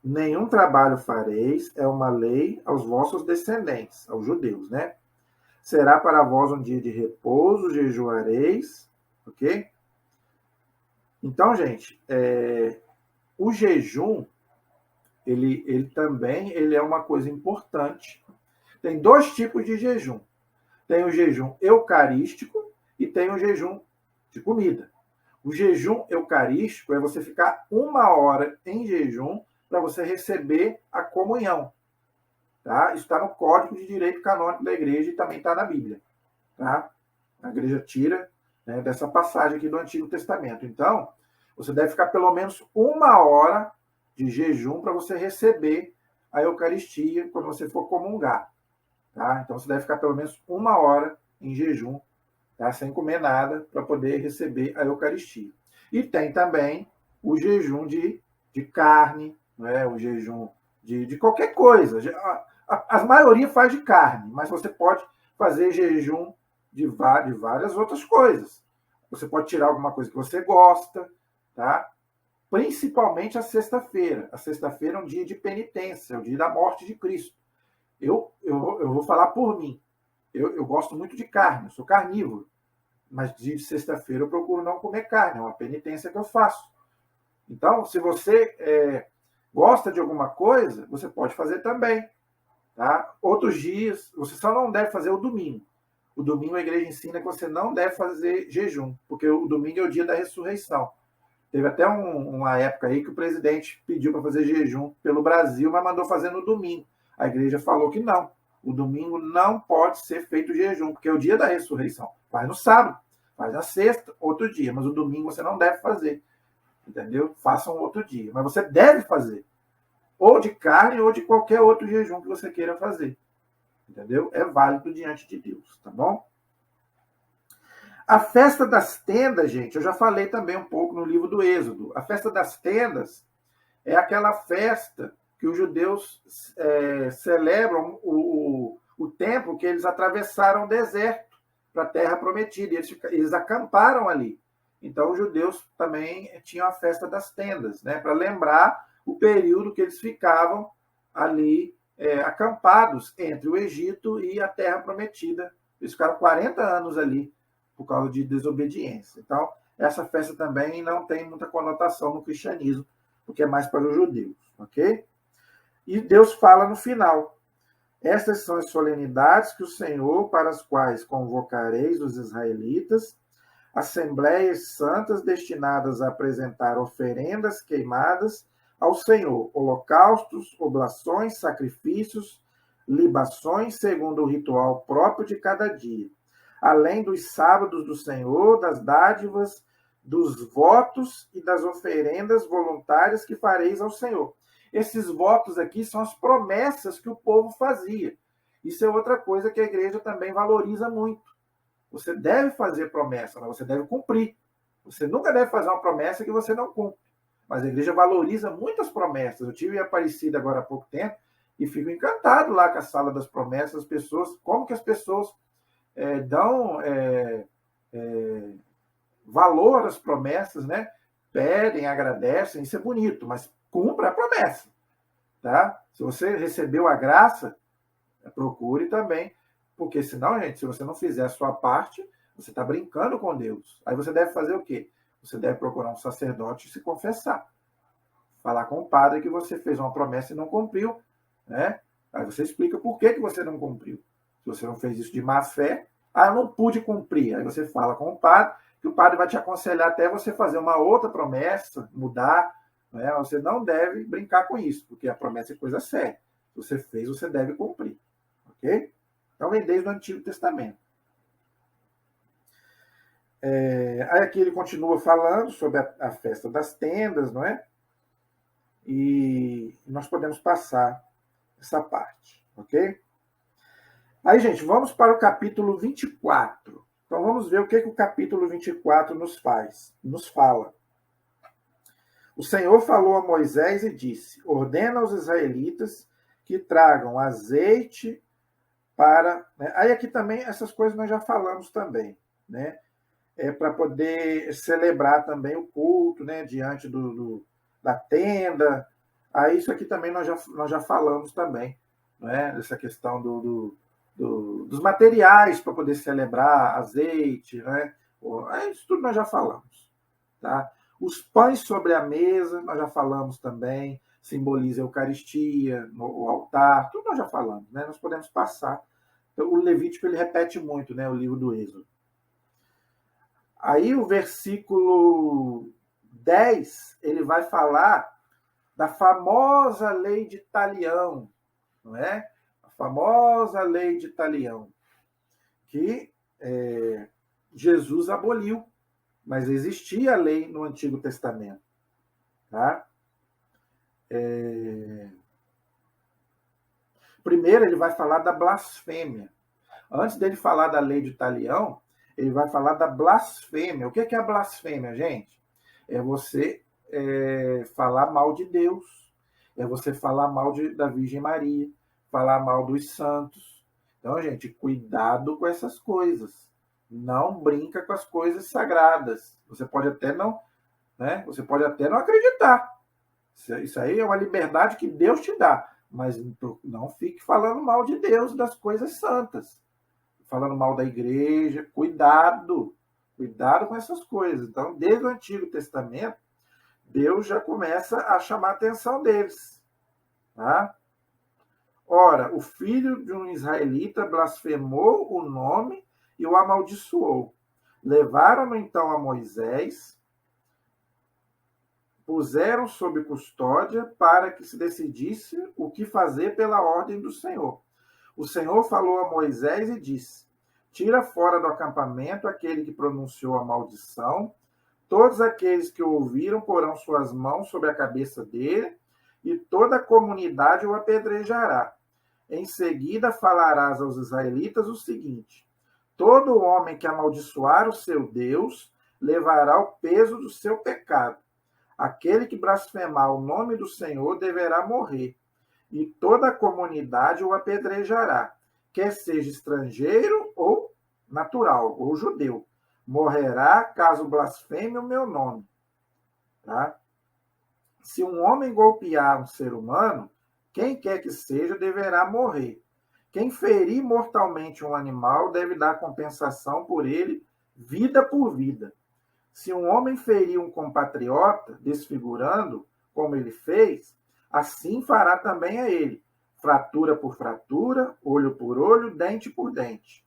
Nenhum trabalho fareis, é uma lei aos vossos descendentes, aos judeus, né? Será para vós um dia de repouso, jejuareis, ok? Então, gente, o jejum, ele também é uma coisa importante. Tem dois tipos de jejum. Tem o jejum eucarístico e tem o jejum de comida. O jejum eucarístico é você ficar 1 hora em jejum para você receber a comunhão. Tá? Isso está no Código de Direito Canônico da Igreja e também está na Bíblia. Tá? A Igreja tira, né, dessa passagem aqui do Antigo Testamento. Então, você deve ficar pelo menos 1 hora de jejum para você receber a Eucaristia quando você for comungar. Tá? Então, você deve ficar pelo menos 1 hora em jejum, tá? Sem comer nada, para poder receber a Eucaristia. E tem também o jejum de carne, né? O jejum de qualquer coisa. A maioria faz de carne, mas você pode fazer jejum de várias outras coisas. Você pode tirar alguma coisa que você gosta, tá? Principalmente a sexta-feira. A sexta-feira é um dia de penitência, é o dia da morte de Cristo. Eu vou falar por mim. Eu gosto muito de carne, eu sou carnívoro. Mas dia de sexta-feira eu procuro não comer carne, é uma penitência que eu faço. Então, se você gosta de alguma coisa, você pode fazer também. Tá? Outros dias, você só não deve fazer o domingo. O domingo a igreja ensina que você não deve fazer jejum, porque o domingo é o dia da ressurreição. Teve até uma época aí que o presidente pediu para fazer jejum pelo Brasil, mas mandou fazer no domingo. A igreja falou que não. O domingo não pode ser feito jejum, porque é o dia da ressurreição. Faz no sábado, faz na sexta, outro dia. Mas o domingo você não deve fazer. Entendeu? Faça um outro dia. Mas você deve fazer. Ou de carne, ou de qualquer outro jejum que você queira fazer. Entendeu? É válido diante de Deus, tá bom? A festa das tendas, gente, eu já falei também um pouco no livro do Êxodo. A festa das tendas é aquela festa que os judeus celebram o tempo que eles atravessaram o deserto para a terra prometida. Eles acamparam ali. Então, os judeus também tinham a festa das tendas, né, para lembrar o período que eles ficavam ali acampados entre o Egito e a terra prometida. Eles ficaram 40 anos ali por causa de desobediência. Então, essa festa também não tem muita conotação no cristianismo, porque é mais para os judeus, ok? E Deus fala no final: estas são as solenidades que o Senhor, para as quais convocareis os israelitas, assembleias santas destinadas a apresentar oferendas queimadas ao Senhor, holocaustos, oblações, sacrifícios, libações, segundo o ritual próprio de cada dia, além dos sábados do Senhor, das dádivas, dos votos e das oferendas voluntárias que fareis ao Senhor. Esses votos aqui são as promessas que o povo fazia. Isso é outra coisa que a igreja também valoriza muito. Você deve fazer promessa, mas você deve cumprir. Você nunca deve fazer uma promessa que você não cumpre. Mas a igreja valoriza muitas promessas. Eu tive em Aparecida agora há pouco tempo e fico encantado lá com a sala das promessas, as pessoas, como que as pessoas dão valor às promessas, né? pedem, agradecem, isso é bonito, mas cumpra a promessa, tá? Se você recebeu a graça, procure também, porque senão, gente, se você não fizer a sua parte, você está brincando com Deus. Aí você deve fazer o quê? Você deve procurar um sacerdote e se confessar. Falar com o padre que você fez uma promessa e não cumpriu, né? Aí você explica por que você não cumpriu. Se você não fez isso de má fé, eu não pude cumprir. Aí você fala com o padre, que o padre vai te aconselhar até você fazer uma outra promessa, mudar, né? Você não deve brincar com isso, porque a promessa é coisa séria. Se você fez, você deve cumprir. Ok? Então vem desde o Antigo Testamento. Aí aqui ele continua falando sobre a festa das tendas, não é? E nós podemos passar essa parte, ok? Aí, gente, vamos para o capítulo 24. Então vamos ver o que o capítulo 24 nos fala. O Senhor falou a Moisés e disse: ordena aos israelitas que tragam azeite para... Né? Aí aqui também, essas coisas nós já falamos também, né? Para poder celebrar também o culto, né? Diante da tenda. Aí isso aqui também nós já falamos também, né? Essa questão dos materiais para poder celebrar, azeite, né? Isso tudo nós já falamos, tá? Os pães sobre a mesa, nós já falamos também, simboliza a Eucaristia, o altar, tudo nós já falamos, né? Nós podemos passar. Então, o Levítico ele repete muito, né? O livro do Êxodo. Aí o versículo 10, ele vai falar da famosa lei de Talião, não é? A famosa lei de Talião, que Jesus aboliu, mas existia a lei no Antigo Testamento. Tá? Primeiro, ele vai falar da blasfêmia. Antes dele falar da lei de Talião, ele vai falar da blasfêmia. O que é a blasfêmia, gente? É você falar mal de Deus, é você falar mal da Virgem Maria, falar mal dos santos. Então, gente, cuidado com essas coisas. Não brinca com as coisas sagradas. Você pode até não, né? Você pode até não acreditar. Isso aí é uma liberdade que Deus te dá. Mas não fique falando mal de Deus, das coisas santas. Falando mal da igreja. Cuidado. Cuidado com essas coisas. Então, desde o Antigo Testamento, Deus já começa a chamar a atenção deles. Tá? Ora, o filho de um israelita blasfemou o nome e o amaldiçoou. Levaram-no então a Moisés, puseram sob custódia para que se decidisse o que fazer pela ordem do Senhor. O Senhor falou a Moisés e disse: tira fora do acampamento aquele que pronunciou a maldição. Todos aqueles que o ouviram porão suas mãos sobre a cabeça dele, e toda a comunidade o apedrejará. Em seguida falarás aos israelitas o seguinte: todo homem que amaldiçoar o seu Deus levará o peso do seu pecado. Aquele que blasfemar o nome do Senhor deverá morrer, e toda a comunidade o apedrejará, quer seja estrangeiro ou natural, ou judeu. Morrerá caso blasfeme o meu nome. Tá? Se um homem golpear um ser humano, quem quer que seja deverá morrer. Quem ferir mortalmente um animal deve dar compensação por ele, vida por vida. Se um homem ferir um compatriota, desfigurando, como ele fez, assim fará também a ele, fratura por fratura, olho por olho, dente por dente.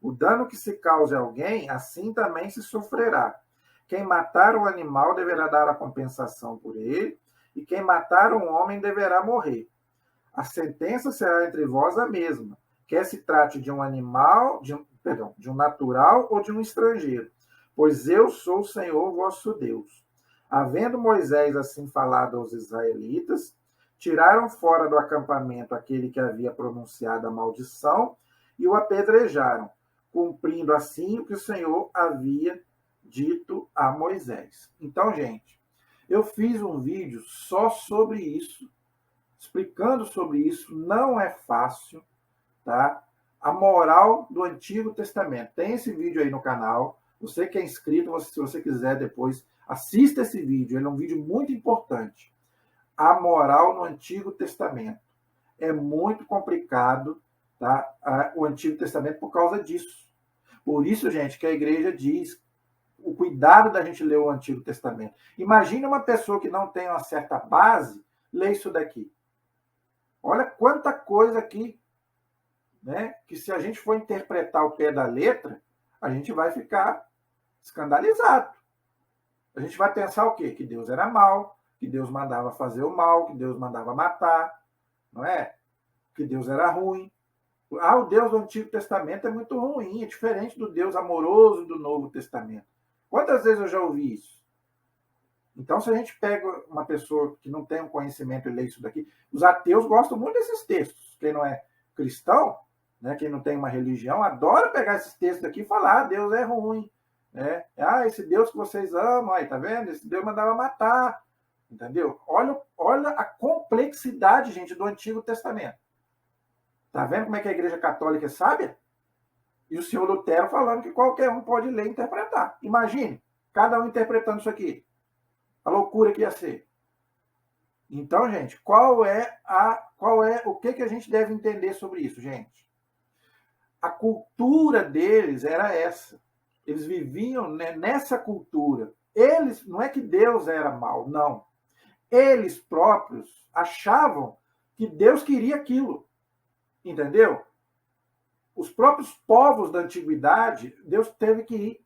O dano que se cause a alguém, assim também se sofrerá. Quem matar um animal deverá dar a compensação por ele, e quem matar um homem deverá morrer. A sentença será entre vós a mesma, quer se trate de um animal, de um natural ou de um estrangeiro, pois eu sou o Senhor vosso Deus. Havendo Moisés assim falado aos israelitas, tiraram fora do acampamento aquele que havia pronunciado a maldição e o apedrejaram, cumprindo assim o que o Senhor havia dito a Moisés. Então, gente, eu fiz um vídeo só sobre isso, explicando sobre isso. Não é fácil, tá? A moral do Antigo Testamento. Tem esse vídeo aí no canal. Você que é inscrito, se você quiser depois, assista esse vídeo. Ele é um vídeo muito importante. A moral no Antigo Testamento. É muito complicado, tá? O Antigo Testamento por causa disso. Por isso, gente, que a igreja diz o cuidado da gente ler o Antigo Testamento. Imagine uma pessoa que não tem uma certa base, lê isso daqui. Olha quanta coisa aqui, né? Que se a gente for interpretar o pé da letra, a gente vai ficar escandalizado. A gente vai pensar o quê? Que Deus era mau, que Deus mandava fazer o mal, que Deus mandava matar, não é? Que Deus era ruim. O Deus do Antigo Testamento é muito ruim, é diferente do Deus amoroso do Novo Testamento. Quantas vezes eu já ouvi isso? Então, se a gente pega uma pessoa que não tem um conhecimento e lê isso daqui, os ateus gostam muito desses textos. Quem não é cristão, né, quem não tem uma religião, adora pegar esses textos aqui e falar, Deus é ruim. Né? Esse Deus que vocês amam, aí, tá vendo? Esse Deus mandava matar. Entendeu? Olha a complexidade, gente, do Antigo Testamento. Tá vendo como é que a Igreja Católica é sábia? E o senhor Lutero falando que qualquer um pode ler e interpretar. Imagine, cada um interpretando isso aqui. A loucura que ia ser. Então, gente, o que a gente deve entender sobre isso, gente? A cultura deles era essa. Eles viviam, né, nessa cultura. Eles, não é que Deus era mau, não. Eles próprios achavam que Deus queria aquilo. Entendeu? Os próprios povos da antiguidade, Deus teve que ir.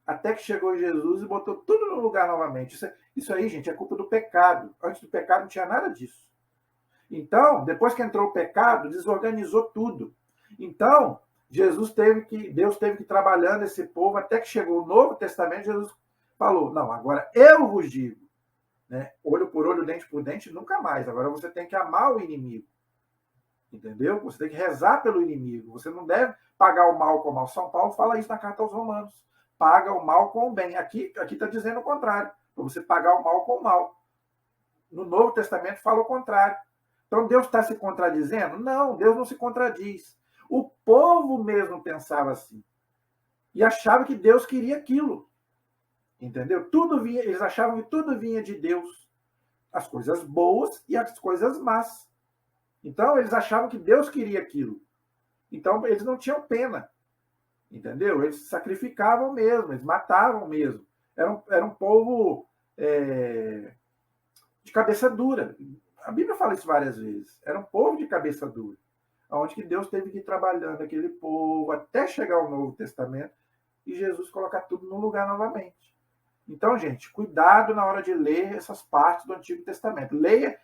Até que chegou Jesus e botou tudo no lugar novamente. Isso aí, gente, é culpa do pecado. Antes do pecado não tinha nada disso. Então, depois que entrou o pecado, desorganizou tudo. Então, Deus teve que ir trabalhando esse povo até que chegou o Novo Testamento. Jesus falou, não, agora eu vos digo, né? Olho por olho, dente por dente, nunca mais. Agora você tem que amar o inimigo. Entendeu? Você tem que rezar pelo inimigo. Você não deve pagar o mal com o mal. São Paulo fala isso na carta aos Romanos. Paga o mal com o bem. Aqui está dizendo o contrário. Para você pagar o mal com o mal. No Novo Testamento fala o contrário. Então Deus está se contradizendo? Não, Deus não se contradiz. O povo mesmo pensava assim. E achava que Deus queria aquilo. Entendeu? Eles achavam que tudo vinha de Deus. As coisas boas e as coisas más. Então, eles achavam que Deus queria aquilo. Então, eles não tinham pena. Entendeu? Eles sacrificavam mesmo, eles matavam mesmo. Era um povo de cabeça dura. A Bíblia fala isso várias vezes. Era um povo de cabeça dura. Onde que Deus teve que ir trabalhando aquele povo até chegar ao Novo Testamento e Jesus colocar tudo no lugar novamente. Então, gente, cuidado na hora de ler essas partes do Antigo Testamento. Leia.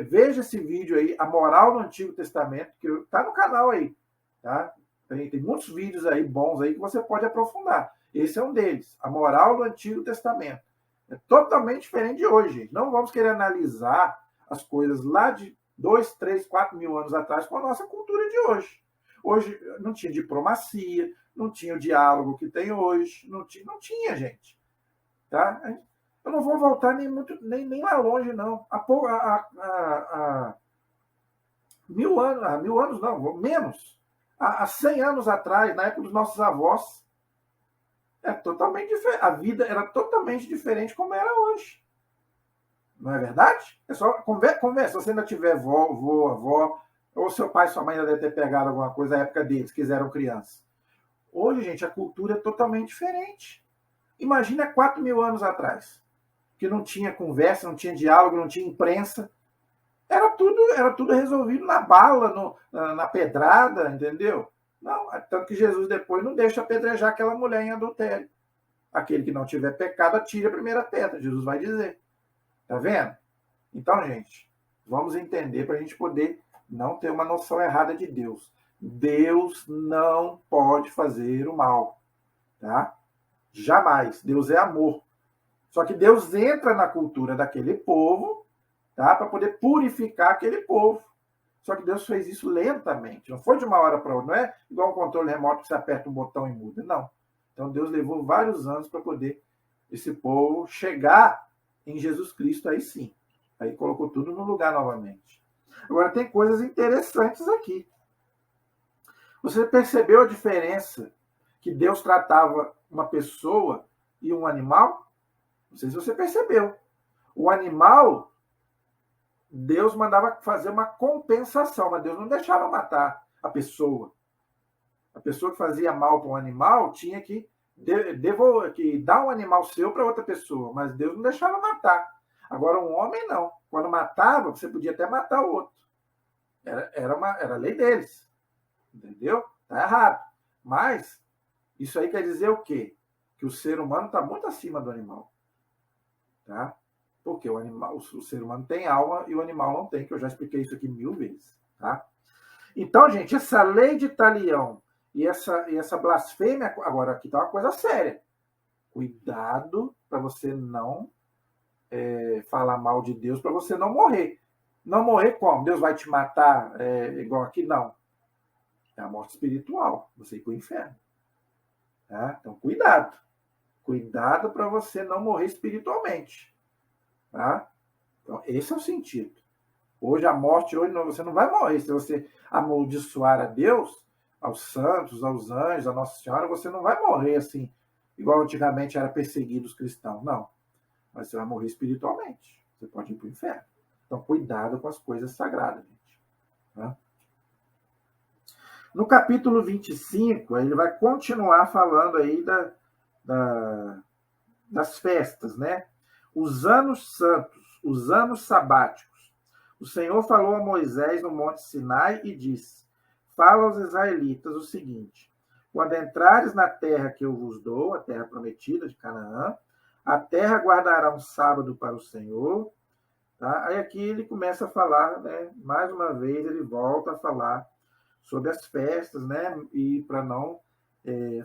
Veja esse vídeo aí, A Moral no Antigo Testamento, que está no canal aí. Tá? Tem muitos vídeos aí bons aí que você pode aprofundar. Esse é um deles, A Moral no Antigo Testamento. É totalmente diferente de hoje, gente. Não vamos querer analisar as coisas lá de 2, 3, 4 mil anos atrás com a nossa cultura de hoje. Hoje não tinha diplomacia, não tinha o diálogo que tem hoje, não tinha, gente. Tá? Eu não vou voltar nem lá longe, não. Há 1000 anos não, menos. Há 100 anos atrás, na época dos nossos avós, totalmente diferente. A vida era totalmente diferente como era hoje. Não é verdade? É só conversa. Se você ainda tiver avó, ou seu pai e sua mãe ainda devem ter pegado alguma coisa na época deles, que eles eram crianças. Hoje, gente, a cultura é totalmente diferente. Imagina 4 mil anos atrás, que não tinha conversa, não tinha diálogo, não tinha imprensa. Era tudo resolvido na bala, na pedrada, entendeu? Não, tanto que Jesus depois não deixa apedrejar aquela mulher em adultério. Aquele que não tiver pecado, atire a primeira pedra, Jesus vai dizer. Tá vendo? Então, gente, vamos entender para a gente poder não ter uma noção errada de Deus. Deus não pode fazer o mal, tá? Jamais. Deus é amor. Só que Deus entra na cultura daquele povo, tá? Para poder purificar aquele povo. Só que Deus fez isso lentamente. Não foi de uma hora para outra. Não é igual um controle remoto que você aperta um botão e muda. Não. Então Deus levou vários anos para poder esse povo chegar em Jesus Cristo, aí sim. Aí colocou tudo no lugar novamente. Agora tem coisas interessantes aqui. Você percebeu a diferença que Deus tratava uma pessoa e um animal? Não sei se você percebeu. O animal, Deus mandava fazer uma compensação, mas Deus não deixava matar a pessoa. A pessoa que fazia mal para um animal tinha que dar um animal seu para outra pessoa, mas Deus não deixava matar. Agora, um homem não. Quando matava, você podia até matar o outro. Era a lei deles. Entendeu? Está errado. Mas isso aí quer dizer o quê? Que o ser humano está muito acima do animal. Tá? Porque o ser humano tem alma e o animal não tem, que eu já expliquei isso aqui 1000 vezes. Tá? Então, gente, essa lei de talião e essa blasfêmia, agora aqui está uma coisa séria. Cuidado para você não falar mal de Deus, para você não morrer. Não morrer como? Deus vai te matar igual aqui? Não. É a morte espiritual, você ir para o inferno. Tá? Então, cuidado. Cuidado para você não morrer espiritualmente. Tá? Então, esse é o sentido. Hoje a morte, você não vai morrer. Se você amaldiçoar a Deus, aos santos, aos anjos, a Nossa Senhora, você não vai morrer assim, igual antigamente era perseguido os cristãos. Não. Mas você vai morrer espiritualmente. Você pode ir para o inferno. Então, cuidado com as coisas sagradas, gente. Tá? No capítulo 25, ele vai continuar falando aí das festas, né? Os anos santos, os anos sabáticos. O Senhor falou a Moisés no Monte Sinai e disse: fala aos israelitas o seguinte: quando entrares na terra que eu vos dou, a terra prometida de Canaã, a terra guardará um sábado para o Senhor. Tá? Aí aqui ele começa a falar, né? Mais uma vez ele volta a falar sobre as festas, né? E para não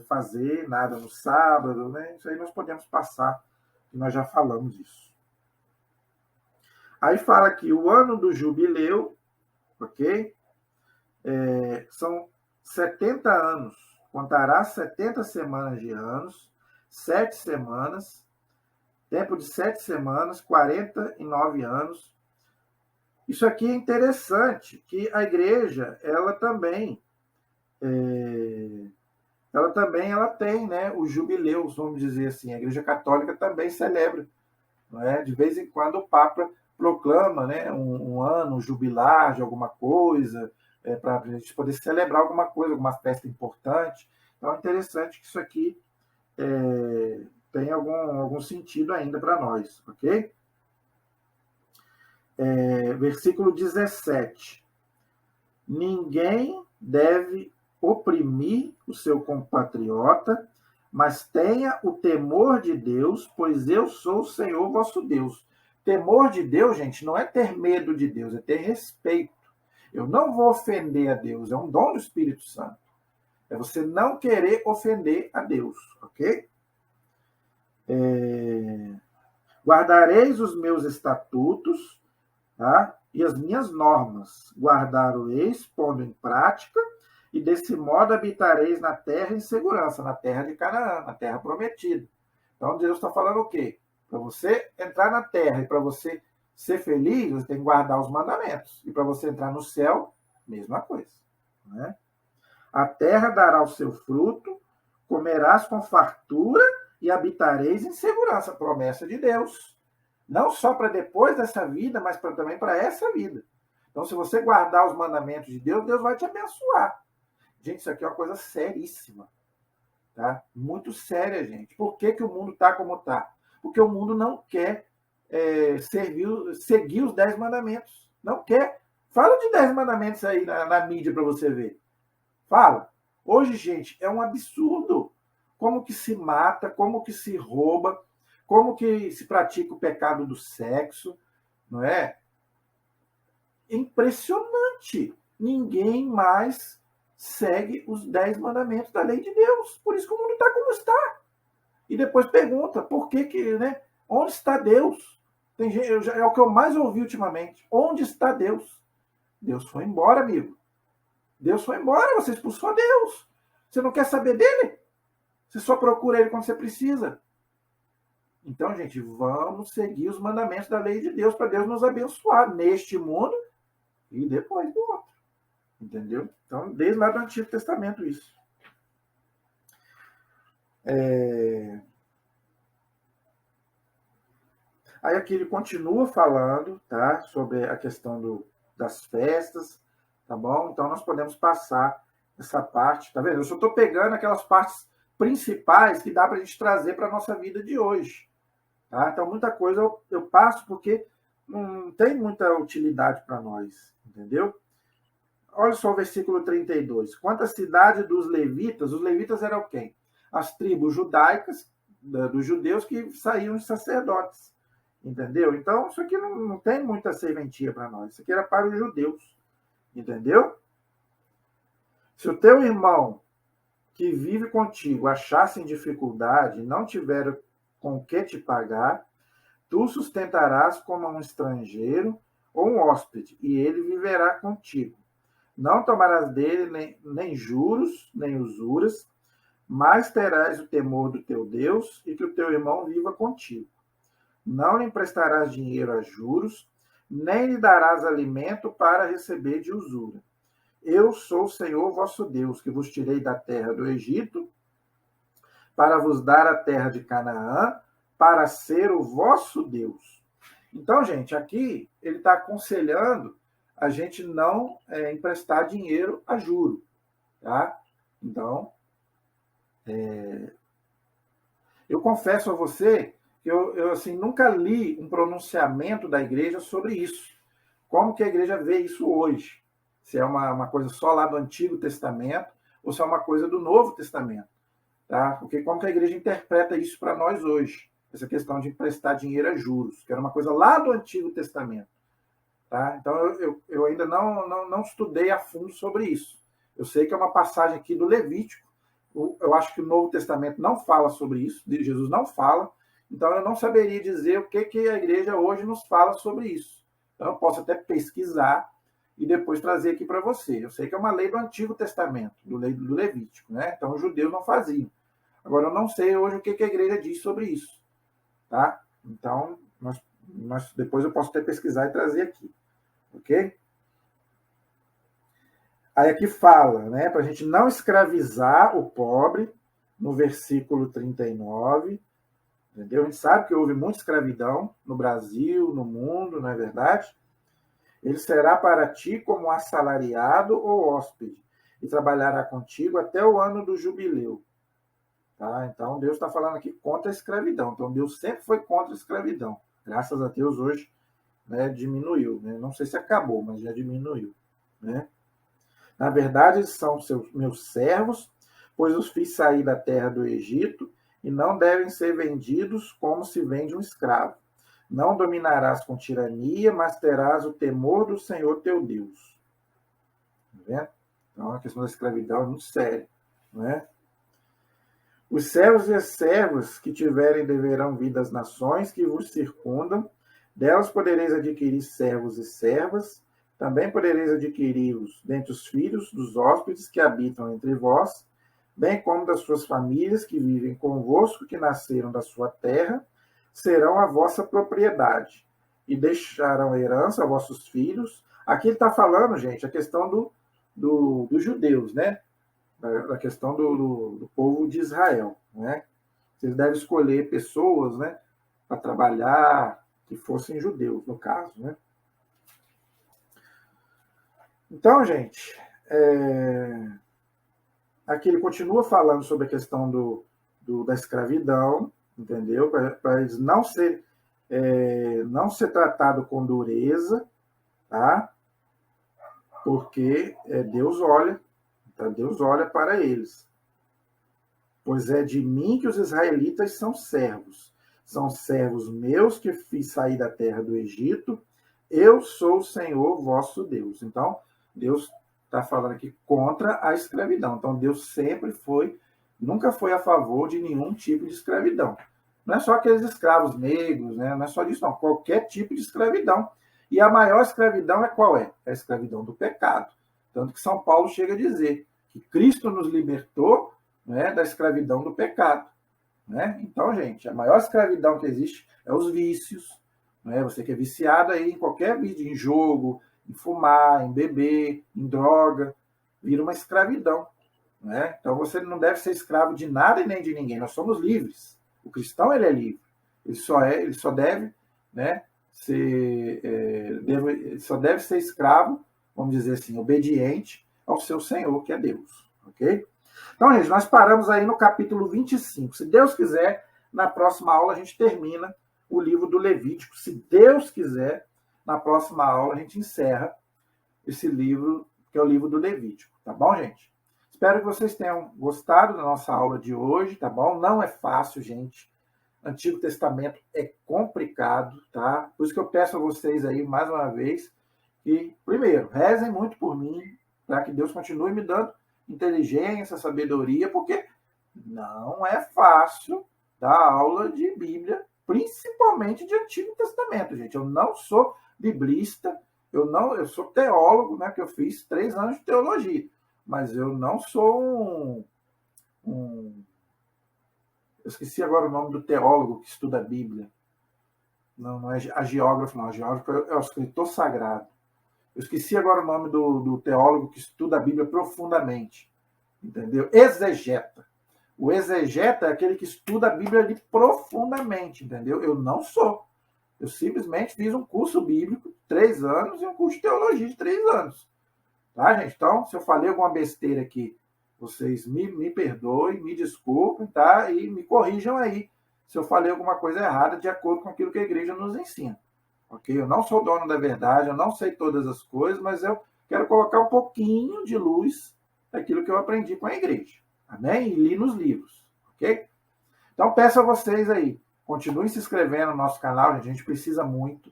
fazer nada no sábado, né? Isso aí nós podemos passar, que nós já falamos isso. Aí fala que o ano do jubileu, ok? São 70 anos. Contará 70 semanas de anos, 7 semanas, tempo de 7 semanas, 49 anos. Isso aqui é interessante, que a igreja, ela também tem, né, os jubileus, vamos dizer assim. A igreja católica também celebra. Não é? De vez em quando o Papa proclama, né, um ano jubilar de alguma coisa, para a gente poder celebrar alguma coisa, alguma festa importante. Então é interessante que isso aqui tem algum sentido ainda para nós, ok? Versículo 17. Ninguém deve oprimir o seu compatriota, mas tenha o temor de Deus, pois eu sou o Senhor vosso Deus. Temor de Deus, gente, não é ter medo de Deus, é ter respeito. Eu não vou ofender a Deus, é um dom do Espírito Santo. É você não querer ofender a Deus, ok? Guardareis os meus estatutos, tá? E as minhas normas. Guardar-o-eis, pondo em prática, e desse modo habitareis na terra em segurança, na terra de Canaã, na terra prometida. Então Deus está falando o quê? Para você entrar na terra e para você ser feliz, você tem que guardar os mandamentos. E para você entrar no céu, mesma coisa. Né? A terra dará o seu fruto, comerás com fartura e habitareis em segurança. Promessa de Deus. Não só para depois dessa vida, mas também para essa vida. Então, se você guardar os mandamentos de Deus, Deus vai te abençoar. Gente, isso aqui é uma coisa seríssima. Tá? Muito séria, gente. Por que o mundo está como está? Porque o mundo não quer seguir os 10 mandamentos. Não quer. Fala de 10 mandamentos aí na mídia para você ver. Fala. Hoje, gente, é um absurdo. Como que se mata, como que se rouba, como que se pratica o pecado do sexo, não é? Impressionante. Ninguém mais segue os 10 mandamentos da lei de Deus. Por isso que o mundo está como está. E depois pergunta, por que, né? Onde está Deus? É o que eu mais ouvi ultimamente. Onde está Deus? Deus foi embora, amigo. Deus foi embora, você expulsou Deus. Você não quer saber dele? Você só procura ele quando você precisa. Então, gente, vamos seguir os mandamentos da lei de Deus para Deus nos abençoar neste mundo e depois do outro. Entendeu? Então, desde lá do Antigo Testamento isso. Aí aqui ele continua falando, tá, sobre a questão das festas, tá bom? Então nós podemos passar essa parte, tá vendo? Eu só estou pegando aquelas partes principais que dá para a gente trazer para a nossa vida de hoje, tá? Então muita coisa eu passo porque não tem muita utilidade para nós, entendeu? Olha só o versículo 32. Quanto à cidade dos levitas, os levitas eram quem? As tribos judaicas, dos judeus que saíam de sacerdotes. Entendeu? Então, isso aqui não tem muita serventia para nós. Isso aqui era para os judeus. Entendeu? Se o teu irmão que vive contigo achasse em dificuldade e não tiver com que te pagar, tu sustentarás como um estrangeiro ou um hóspede, e ele viverá contigo. Não tomarás dele nem juros, nem usuras, mas terás o temor do teu Deus e que o teu irmão viva contigo. Não lhe emprestarás dinheiro a juros, nem lhe darás alimento para receber de usura. Eu sou o Senhor vosso Deus, que vos tirei da terra do Egito, para vos dar a terra de Canaã, para ser o vosso Deus. Então, gente, aqui ele está aconselhando a gente não emprestar dinheiro a juro, tá? Então, eu confesso a você que eu assim, nunca li um pronunciamento da igreja sobre isso. Como que a igreja vê isso hoje? Se é uma coisa só lá do Antigo Testamento ou se é uma coisa do Novo Testamento. Tá? Porque como que a igreja interpreta isso para nós hoje? Essa questão de emprestar dinheiro a juros, que era uma coisa lá do Antigo Testamento. Tá? Então, eu ainda não estudei a fundo sobre isso. Eu sei que é uma passagem aqui do Levítico. Eu acho que o Novo Testamento não fala sobre isso, Jesus não fala. Então, eu não saberia dizer o que a igreja hoje nos fala sobre isso. Então, eu posso até pesquisar e depois trazer aqui para você. Eu sei que é uma lei do Antigo Testamento, do Levítico, né? Então, os judeus não faziam. Agora, eu não sei hoje o que a igreja diz sobre isso, tá? Então, depois eu posso até pesquisar e trazer aqui, ok? Aí aqui fala, né, para a gente não escravizar o pobre, no versículo 39, entendeu? A gente sabe que houve muita escravidão no Brasil, no mundo, não é verdade? Ele será para ti como assalariado ou hóspede, e trabalhará contigo até o ano do jubileu. Tá? Então, Deus está falando aqui contra a escravidão. Então, Deus sempre foi contra a escravidão. Graças a Deus, hoje, né, diminuiu. Né? Não sei se acabou, mas já diminuiu. Né? Na verdade, eles são meus servos, pois os fiz sair da terra do Egito, e não devem ser vendidos como se vende um escravo. Não dominarás com tirania, mas terás o temor do Senhor teu Deus. Tá vendo? Então, a questão da escravidão é muito séria. Né? Os servos e as servas que tiverem deverão vir das nações que vos circundam. Delas podereis adquirir servos e servas. Também podereis adquiri-los dentre os filhos dos hóspedes que habitam entre vós, bem como das suas famílias que vivem convosco, que nasceram da sua terra, serão a vossa propriedade. E deixarão herança a vossos filhos. Aqui ele está falando, gente, a questão dos judeus, né? Da questão do povo de Israel, né? Vocês devem escolher pessoas, né, para trabalhar que fossem judeus, no caso, né? Então, gente, aqui ele continua falando sobre a questão da escravidão, entendeu? Para eles não ser tratado com dureza, tá? Porque Deus olha. Então, Deus olha para eles. Pois é de mim que os israelitas são servos. São servos meus que fiz sair da terra do Egito. Eu sou o Senhor vosso Deus. Então, Deus está falando aqui contra a escravidão. Então, Deus nunca foi a favor de nenhum tipo de escravidão. Não é só aqueles escravos negros, né? Não é só disso, não. Qualquer tipo de escravidão. E a maior escravidão é qual é? É a escravidão do pecado. Tanto que São Paulo chega a dizer que Cristo nos libertou, né, da escravidão do pecado. Né? Então, gente, a maior escravidão que existe é os vícios. Né? Você que é viciado aí em qualquer vício, em jogo, em fumar, em beber, em droga, vira uma escravidão. né? Então você não deve ser escravo de nada e nem de ninguém. Nós somos livres. O cristão, ele é livre. Ele só deve, né, só deve ser escravo, vamos dizer assim, obediente ao seu Senhor, que é Deus. Ok? Então, gente, nós paramos aí no capítulo 25. Se Deus quiser, na próxima aula a gente termina o livro do Levítico. Se Deus quiser, na próxima aula a gente encerra esse livro, que é o livro do Levítico. Tá bom, gente? Espero que vocês tenham gostado da nossa aula de hoje, tá bom? Não é fácil, gente. Antigo Testamento é complicado, tá? Por isso que eu peço a vocês aí, mais uma vez, que, primeiro, rezem muito por mim, para que Deus continue me dando inteligência, sabedoria, porque não é fácil dar aula de Bíblia, principalmente de Antigo Testamento, gente. Eu não sou biblista, eu sou teólogo, né? Que eu fiz 3 anos de teologia, mas eu não sou eu esqueci agora o nome do teólogo que estuda a Bíblia. Não é agiógrafo, não. Agiógrafo é o escritor sagrado. Eu esqueci agora o nome do teólogo que estuda a Bíblia profundamente. Entendeu? Exegeta. O exegeta é aquele que estuda a Bíblia ali profundamente, entendeu? Eu não sou. Eu simplesmente fiz um curso bíblico, 3 anos, e um curso de teologia de 3 anos. Tá, gente? Então, se eu falei alguma besteira aqui, vocês me perdoem, me desculpem, tá? E me corrijam aí se eu falei alguma coisa errada de acordo com aquilo que a igreja nos ensina. Ok? Eu não sou dono da verdade, eu não sei todas as coisas, mas eu quero colocar um pouquinho de luz daquilo que eu aprendi com a igreja. Amém? E li nos livros. Ok? Então, peço a vocês aí, continuem se inscrevendo no nosso canal, gente. A gente precisa muito,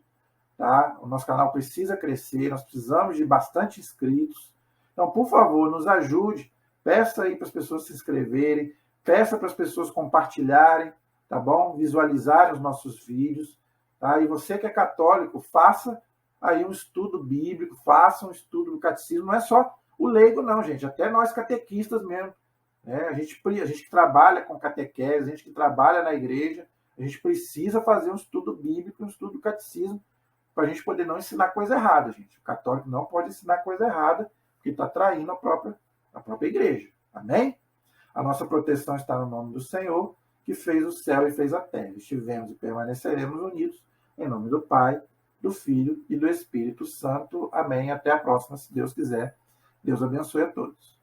tá? O nosso canal precisa crescer, nós precisamos de bastante inscritos. Então, por favor, nos ajude. Peça aí para as pessoas se inscreverem, peça para as pessoas compartilharem, tá bom? Visualizarem os nossos vídeos, tá? E você que é católico, faça aí um estudo bíblico, faça um estudo do catecismo. Não é só o leigo, não, gente. Até nós catequistas mesmo, né? A gente que trabalha com catequese, a gente que trabalha na igreja, a gente precisa fazer um estudo bíblico, um estudo do catecismo, para a gente poder não ensinar coisa errada, gente. O católico não pode ensinar coisa errada, porque está traindo a própria igreja. Amém? A nossa proteção está no nome do Senhor, que fez o céu e fez a terra. Estivemos e permaneceremos unidos, em nome do Pai, do Filho e do Espírito Santo. Amém. Até a próxima, se Deus quiser. Deus abençoe a todos.